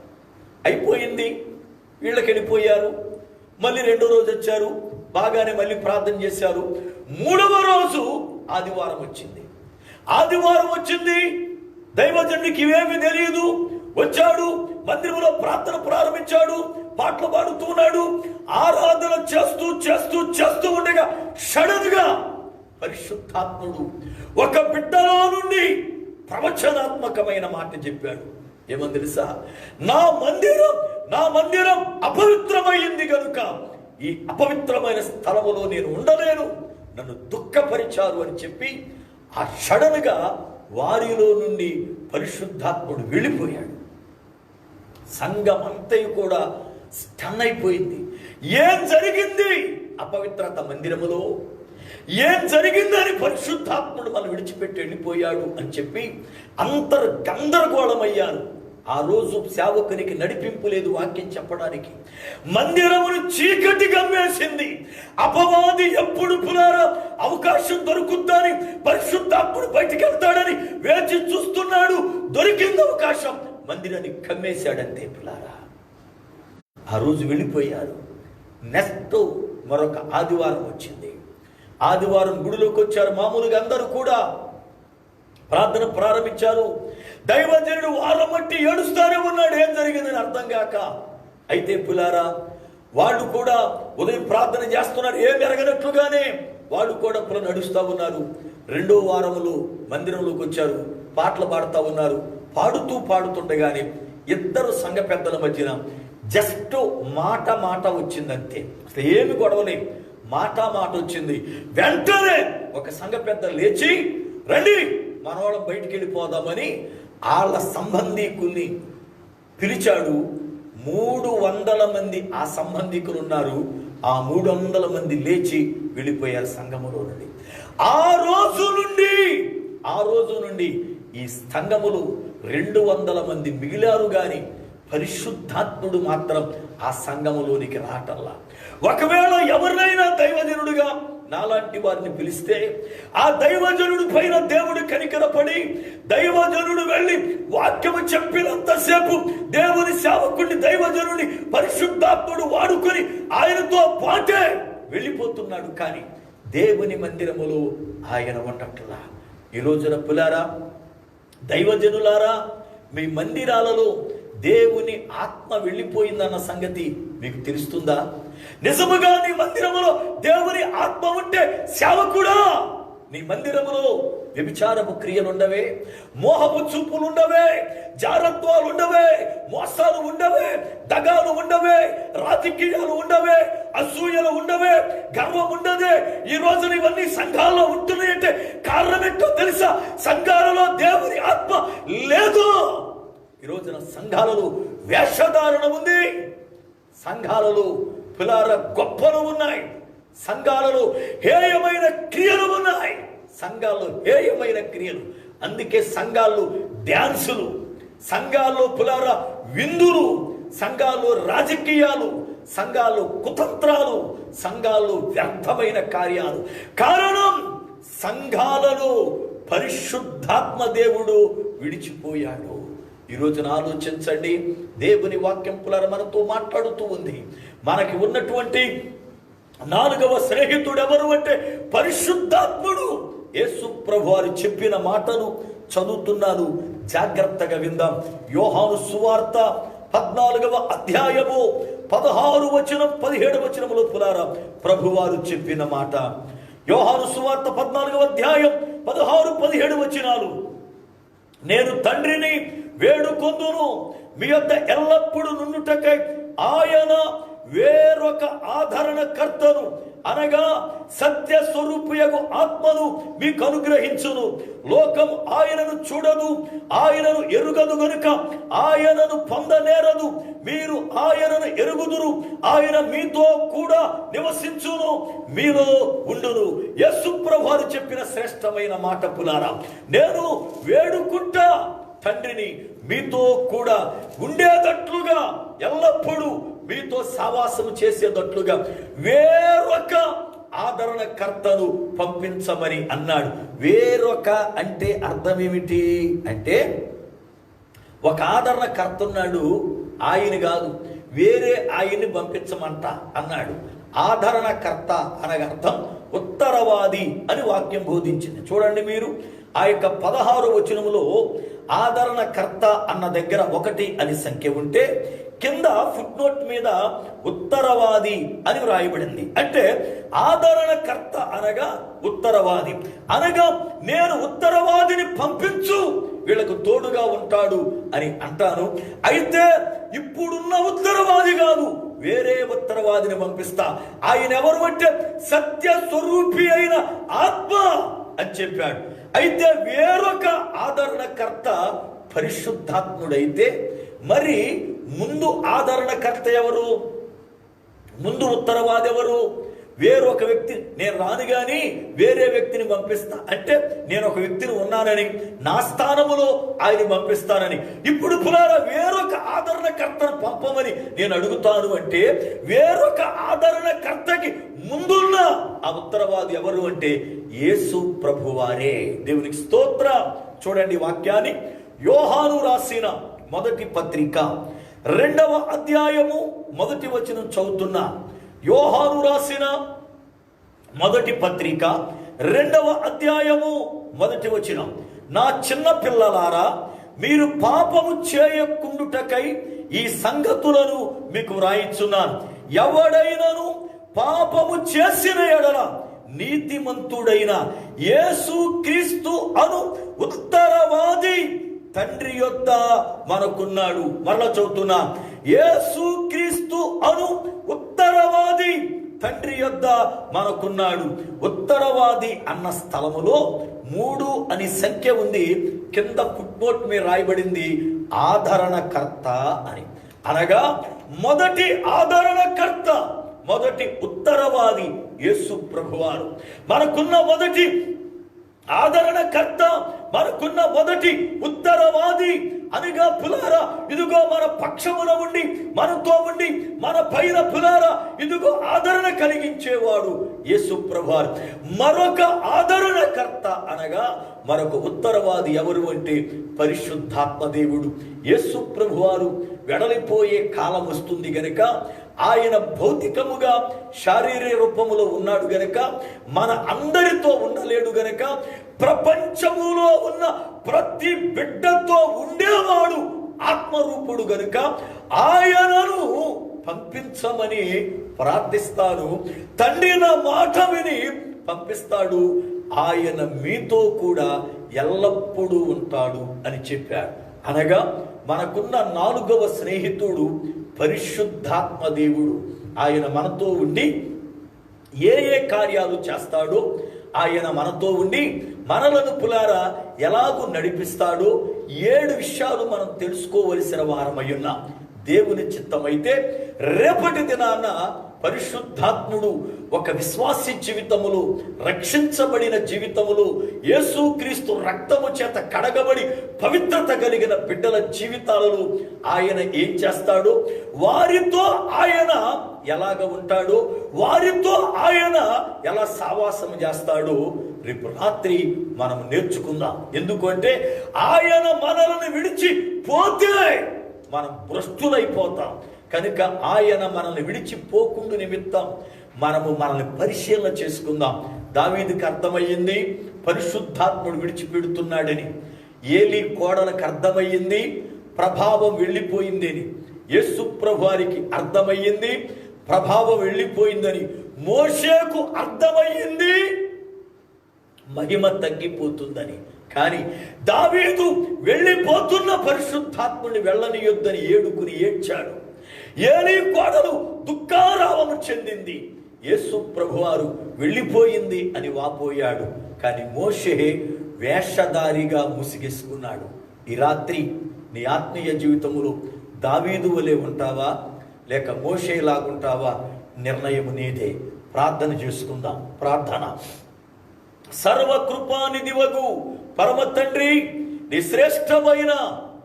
అయిపోయింది, వీళ్ళకి వెళ్ళిపోయారు. మళ్ళీ 2వ రోజు వచ్చారు, బాగానే మళ్ళీ ప్రార్థన చేశారు. 3వ రోజు ఆదివారం వచ్చింది. ఆదివారం వచ్చింది, దైవజనుడికి ఇవేమీ తెలియదు. వచ్చాడు, మందిరంలో ప్రార్థన ప్రారంభించాడు, పాటలు పాడుతున్నాడు, ఆరాధన చేస్తూ చేస్తూ చేస్తూ ఉండగా సడన్ గా పరిశుద్ధాత్ముడు ఒక బిడ్డలో నుండి ప్రవచనాత్మకమైన మాట చెప్పాడు. ఏమని తెలుసా? నా మందిరం నా మందిరం అపవిత్రమైంది కనుక ఈ అపవిత్రమైన స్థలములో నేను ఉండలేను, నన్ను దుఃఖపరిచారు అని చెప్పి ఆ సడన్గా వారిలో నుండి పరిశుద్ధాత్ముడు వెళ్ళిపోయాడు. సంఘం అంతయు కూడా స్టన్ అయిపోయింది. ఏం జరిగింది? అపవిత్రత మందిరములో ఏం జరిగిందని పరిశుద్ధాత్ముడు మనం విడిచిపెట్టి వెళ్ళిపోయాడు అని చెప్పి గందరగోళమయ్యారు. ఆ రోజు సేవకునికి నడిపింపు లేదు వాక్యం చెప్పడానికి. మందిరమును చీకటి గమ్మేసింది. అపవాది ఎప్పుడు పులారా అవకాశం దొరుకుద్దని, పరిశుద్ధాత్ముడు బయటికి వెళ్తాడని వేచి చూస్తున్నాడు. దొరికింది అవకాశం, మందిరాన్ని కమ్మేశాడంతే పులారా. ఆ రోజు వెళ్ళిపోయారు. నెక్స్ట్ మరొక ఆదివారం వచ్చింది. ఆదివారం గుడిలోకి వచ్చారు. మామూలుగా అందరూ కూడా ప్రార్థన ప్రారంభించారు. దైవజనుడు వారం బట్టి ఏడుస్తానే ఉన్నాడు, ఏం జరిగిందని అర్థం కాక. అయితే పులారా వాళ్ళు కూడా ఉదయం ప్రార్థన చేస్తున్నారు, ఏం జరగనట్లుగానే వాళ్ళు కూడా నడుస్తూ ఉన్నారు. రెండో వారములు మందిరంలోకి వచ్చారు, పాటలు పాడుతూ ఉన్నారు. పాడుతుండగానే ఇద్దరు సంఘ పెద్దల మధ్యన జస్ట్ మాట వచ్చిందంతే. అసలు ఏమి గొడవలే, మాట వచ్చింది. వెంటనే ఒక సంఘ పెద్ద లేచి, రండి మనవాళ్ళం బయటికి వెళ్ళిపోదామని వాళ్ళ సంబంధీకుల్ని పిలిచాడు. 300 మంది ఆ సంబంధికులు ఉన్నారు. ఆ 300 మంది లేచి వెళ్ళిపోయారు సంఘములో నుండి. ఆ రోజు నుండి ఈ సంఘములు 200 మంది మిగిలారు గాని పరిశుద్ధాత్ముడు మాత్రం ఆ సంఘములోనికి రాటల్లా. ఒకవేళ ఎవరినైనా దైవజనుడుగా నాలాంటి వారిని పిలిస్తే ఆ దైవజనుడి పైన దేవుడు కనికరపడి దైవజనుడు వెళ్ళి వాక్యము చెప్పినంతసేపు దేవుని సేవకుడిని దైవజనుడిని పరిశుద్ధాత్ముడు వాడుకొని ఆయనతో పాటే వెళ్ళిపోతున్నాడు. కానీ దేవుని మందిరములో ఆయన ఉండట్లా. ఈ రోజున పులారా, దైవజనులారా, మీ మందిరాలలో దేవుని ఆత్మ వెళ్ళిపోయిందన్న సంగతి మీకు తెలుస్తుందా? నిజముగా నీ మందిరములో దేవుని ఆత్మ ఉంటే సేవకుడా, నీ మందిరములో వ్యభిచారపు క్రియలు ఉండవే, మోహపు చూపులు ఉండవే, జారత్వాలు ఉండవే, మోసాలు ఉండవే, దగాలు ఉండవే, రాజకీయాలు ఉండవే, అసూయలు ఉండవే, గర్వం ఉండదే. ఈ రోజున ఇవన్నీ సంఘాల్లో ఉంటున్నాయంటే కారణం ఏంటో తెలుసా? సంఘాలలో దేవుని ఆత్మ లేదు. ఈ రోజున సంఘాలలో వేషధారణ ఉంది, సంఘాలలో పిల్లల గొప్పలు ఉన్నాయి, సంఘాలలో హేయమైన క్రియలు ఉన్నాయి, సంఘాల్లో హేయమైన క్రియలు. అందుకే సంఘాల్లో డ్యాన్సులు, సంఘాల్లో పులార విందులు, సంఘాల్లో రాజకీయాలు, సంఘాల్లో కుతంత్రాలు, సంఘాల్లో వ్యర్థమైన కార్యాలు. కారణం సంఘాలలో పరిశుద్ధాత్మ దేవుడు విడిచిపోయాడు. ఈ రోజున ఆలోచించండి, దేవుని వాక్యం పులార మనతో మాట్లాడుతూ ఉంది. మనకి ఉన్నటువంటి 4వ స్నేహితుడు ఎవరు అంటే పరిశుద్ధాత్ముడు. యేసు ప్రభువారు చెప్పిన మాటలు చదువుతున్నాను, జాగ్రత్తగా విందాం. యోహాను సువార్త 14వ అధ్యాయము 16 వచనం 17 వచనములో పులారా ప్రభువారు చెప్పిన మాట. యోహాను సువార్త 14వ అధ్యాయం 16, 17 వచనాలు. నేను తండ్రిని వేడుకొందును, మీ యొద్ద ఎల్లప్పుడూ నుండుటకై ఆయన వేరొక ఆదరణకర్తను అనగా సత్య స్వరూపియగు ఆత్మను మీకు అనుగ్రహించును. లోకం ఆయనను చూడదు, ఆయనను ఎరుగదు గనుక ఆయనను పొందనేరదు. మీరు ఆయనను ఎరుగుదురు, ఆయన మీతో కూడా నివసించును, మీలో ఉండును. యేసు ప్రభువారు చెప్పిన శ్రేష్టమైన మాట పులారా, నేను వేడుకుంటా తండ్రిని మీతో కూడా ఉండేటట్లుగా, ఎల్లప్పుడూ మీతో సావాసము చేసేటట్లుగా వేరొక ఆదరణకర్తను పంపించమని అన్నాడు. వేరొక అంటే అర్థం ఏమిటి అంటే, ఒక ఆదరణకర్త ఉన్నాడు, ఆయన కాదు, వేరే ఆయన్ని పంపించమంట అన్నాడు. ఆదరణకర్త అనగా అర్థం ఉత్తరవాది అని వాక్యం బోధించింది. చూడండి మీరు ఆ యొక్క 16వ వచనములో ఆదరణకర్త అన్న దగ్గర 1 అని సంఖ్య ఉంటే కింద ఫుట్నోట్ మీద ఉత్తరవాది అని వ్రాయబడింది. అంటే ఆదరణకర్త అనగా ఉత్తరవాది అనగా నేను ఉత్తరవాదిని పంపించు, వీళ్ళకు తోడుగా ఉంటాడు అని అంటాను. అయితే ఇప్పుడున్న ఉత్తరవాది కాదు, వేరే ఉత్తరవాదిని పంపిస్తా. ఆయన ఎవరు అంటే సత్య స్వరూపి అయిన ఆత్మ అని చెప్పాడు. అయితే వేరొక ఆదరణకర్త పరిశుద్ధాత్ముడైతే మరి ముందు ఆదరణకర్త ఎవరు? ముందు ఉత్తరవాది ఎవరు? వేరొక వ్యక్తి. నేను రాను గాని వేరే వ్యక్తిని పంపిస్తా అంటే నేను ఒక వ్యక్తిని ఉన్నానని, నా స్థానములో ఆయన పంపిస్తానని. ఇప్పుడు పులారా వేరొక ఆదరణకర్తను పంపమని నేను అడుగుతాను అంటే వేరొక ఆదరణకర్తకి ముందున్న ఆ ఉత్తరవాది ఎవరు అంటే యేసు ప్రభువారే. దేవునికి స్తోత్రం. చూడండి వాక్యాన్ని. యోహాను రాసిన మొదటి పత్రిక 2వ అధ్యాయము 1వ వచనం చదువుతున్నా. యోహాను రాసిన మొదటి పత్రిక 2వ అధ్యాయము 1వ వచనం. నా చిన్న పిల్లలారా, మీరు పాపము చేయకుండుటకై ఈ సంగతులను మీకు వ్రాయిచున్నాను. ఎవడైనను పాపము చేసిన ఎడల నీతిమంతుడైన యేసు క్రీస్తు అను ఉత్తరవాది తండ్రి యొద్ద మనకున్నాడు. మరలా చదువుతున్నా. యేసు క్రీస్తు అను ఉత్తరవాది తండ్రి యొద్ద మనకున్నాడు. ఉత్తరవాది అన్న స్థలములో 3 అని సంఖ్య ఉంది. కింద ఫుట్నోట్ మీద రాయబడింది ఆదరణకర్త అని. అనగా మొదటి ఆదరణకర్త, మొదటి ఉత్తరవాది యేసు ప్రభువారు. మనకున్న మొదటి ఆదరణకర్త, మనకున్న మొదటి ఉత్తరవాది అనగా పులారా ఇదిగో మన పక్షమున ఉండి మనతో ఉండి మన పైన పులారా ఇదిగో ఆదరణ కలిగించేవాడు యేసు ప్రభువారు. మరొక ఆదరణకర్త అనగా మరొక ఉత్తరవాది ఎవరు అంటే పరిశుద్ధాత్మ దేవుడు. యేసు ప్రభువారు వెడలిపోయే కాలం వస్తుంది గనుక, ఆయన భౌతికముగా శారీరక రూపములో ఉన్నాడు గనుక, మన అందరితో ఉండలేడు గనుక, ప్రపంచములో ఉన్న ప్రతి బిడ్డతో ఉండేవాడు ఆత్మరూపుడు గనుక ఆయనను పంపించమని ప్రార్థిస్తాను. తండ్రి నా మాట విని పంపిస్తాడు. ఆయన మీతో కూడా ఎల్లప్పుడూ ఉంటాడు అని చెప్పాడు. అనగా మనకున్న 4వ స్నేహితుడు పరిశుద్ధాత్మ దేవుడు. ఆయన మనతో ఉండి ఏ కార్యాలు చేస్తాడో, ఆయన మనతో ఉండి మనలను పులారా ఎలాగూ నడిపిస్తాడో 7 విషయాలు మనం తెలుసుకోవలసిన వారమై ఉన్నాం. దేవుని చిత్తమైతే రేపటి దినాన పరిశుద్ధాత్ముడు ఒక విశ్వాసి జీవితములో, రక్షించబడిన జీవితములో, యేసుక్రీస్తు రక్తము చేత కడగబడి పవిత్రత కలిగిన బిడ్డల జీవితాలలో ఆయన ఏం చేస్తాడో, వారితో ఆయన ఎలాగ ఉంటాడో, వారితో ఆయన ఎలా సావాసం చేస్తాడో రేపు రాత్రి మనం నేర్చుకుందాం. ఎందుకంటే ఆయన మనల్ని విడిచి పోతే మనం భ్రష్టులైపోతాం కనుక ఆయన మనల్ని విడిచిపోకుండా నిమిత్తం మనల్ని పరిశీలన చేసుకుందాం. దావీదుకి అర్థమయ్యింది పరిశుద్ధాత్ముడు విడిచిపెడుతున్నాడని. ఏలీ కోడలకు అర్థమయ్యింది ప్రభావం వెళ్ళిపోయిందని. యేసు ప్రభువారికి అర్థమయ్యింది ప్రభావం వెళ్ళిపోయిందని. మోషేకు అర్థమయ్యింది మహిమ తగ్గిపోతుందని. కానీ దావీదు వెళ్ళిపోతున్న పరిశుద్ధాత్ముని వెళ్ళనియొద్దని ఏడ్చాడు. ఏలీ కోడలు దుఃఖారావము చెందింది. యేసు ప్రభువారు వెళ్ళిపోయింది అని వాపోయాడు. కానీ మోషే వేషధారిగా ముసిగేసుకున్నాడు. ఈ రాత్రి నీ ఆత్మీయ జీవితములో దావీదు వలె ఉంటావా లేక మోషేలాగుంటావా? నిర్ణయము నీదే. ప్రార్థన చేసుకుందాం. ప్రార్థన. సర్వకృపానిధివగు పరమ తండ్రి, నీ శ్రేష్టమైన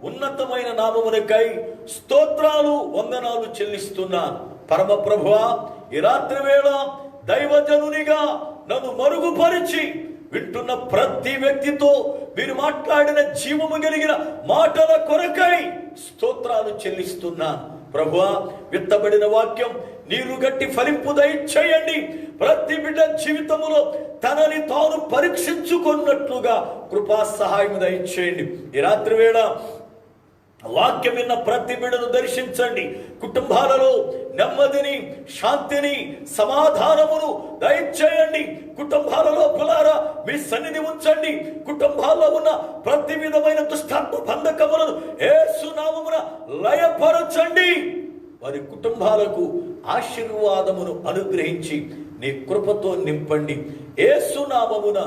ఉన్నతమైన నామమునకై స్తోత్రాలు వందనాలు చెల్లిస్తున్నాను. పరమ ప్రభువా, ఈ రాత్రి వేళ దైవజనునిగా నన్ను మరుగుపరిచి వింటున్న ప్రతి వ్యక్తితో మీరు మాట్లాడిన జీవము కలిగిన మాటల కొరకై స్తోత్రాలు చెల్లిస్తున్నాను. ప్రభువా, విత్తబడిన వాక్యం నీరు గట్టి ఫలింపు దయచేయండి. ప్రతి బిడ్డ జీవితములో తనని తాను పరీక్షించుకున్నట్లుగా కృపా సహాయం దయచేయండి. ఈ రాత్రి వేళ వాక్యం విన్న ప్రతి బిడ్డను దర్శించండి. కుటుంబాలలో నెమ్మదిని, శాంతిని, సమాధానమును దయచేయండి. కుటుంబాలలో పులారా మీ సన్నిధి ఉంచండి. కుటుంబాల్లో ఉన్న ప్రతి విధమైన దుష్టాత్మ బంధకములను యేసు నామమున లయపరచండి. వారి కుటుంబాలకు ఆశీర్వాదమును అనుగ్రహించి నీ కృపతో నింపండి. యేసు నామమున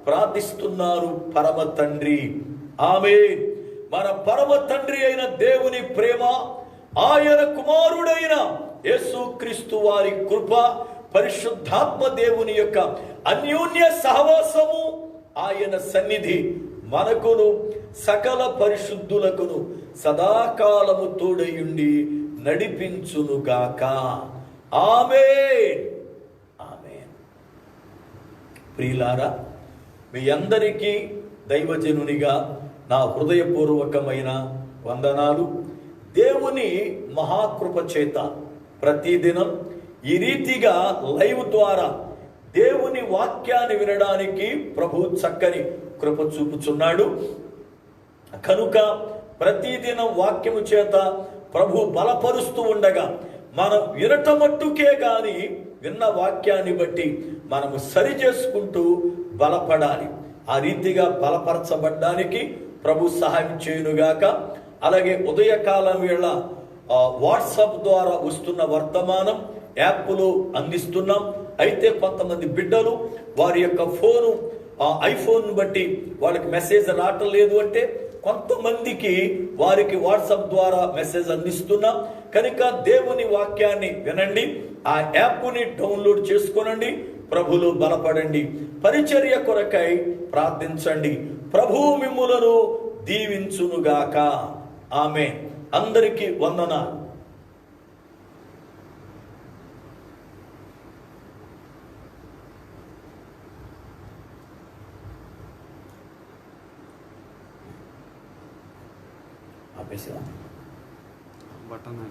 ప్రార్థిస్తున్నారు పరమ తండ్రి, ఆమేన్. మన పరమ తండ్రి అయిన దేవుని ప్రేమ, ఆయన కుమారుడైన యేసుక్రీస్తు వారి కృప, పరిశుద్ధాత్మ దేవుని యొక్క అన్యోన్య సహవాసము, ఆయన సన్నిధి మనకును సకల పరిశుద్ధులకును సదాకాలము తోడయుండి నడిపించునుగాక. ఆమేన్, ఆమేన్. ప్రియులారా, మీ అందరికీ దైవజనునిగా నా హృదయపూర్వకమైన వందనాలు. దేవుని మహాకృప చేత ప్రతిదినం ఈ రీతిగా లైవ్ ద్వారా దేవుని వాక్యాన్ని వినడానికి ప్రభు చక్కని కృప చూపుచున్నాడు. కనుక ప్రతిదినం వాక్యము చేత ప్రభు బలపరుస్తూ ఉండగా మనం వినటమట్టుకే గాని విన్న వాక్యాన్ని బట్టి మనము సరి చేసుకుంటూ బలపడాలి. ఆ రీతిగా బలపరచబడ్డానికి ప్రభు సహాయం చేయునుగాక. అలాగే ఉదయకాలం వేళ వాట్సాప్ ద్వారా వస్తున్న వర్తమానం యాప్లో అందిస్తున్నాం. అయితే కొంతమంది బిడ్డలు వారి యొక్క ఫోను ఐఫోన్ బట్టి వాళ్ళకి మెసేజ్ రావటం లేదు అంటే కొంతమందికి వారికి వాట్సాప్ ద్వారా మెసేజ్ అందిస్తున్నాం. కనుక దేవుని వాక్యాన్ని వినండి, ఆ యాప్ని డౌన్లోడ్ చేసుకోనండి, ప్రభువులో బలపడండి, పరిచర్య కొరకై ప్రార్థించండి. ప్రభువు మిమ్ములను దీవించునుగాక. ఆమేన్. అందరికీ వందనాలు. ఆపేసా బటన్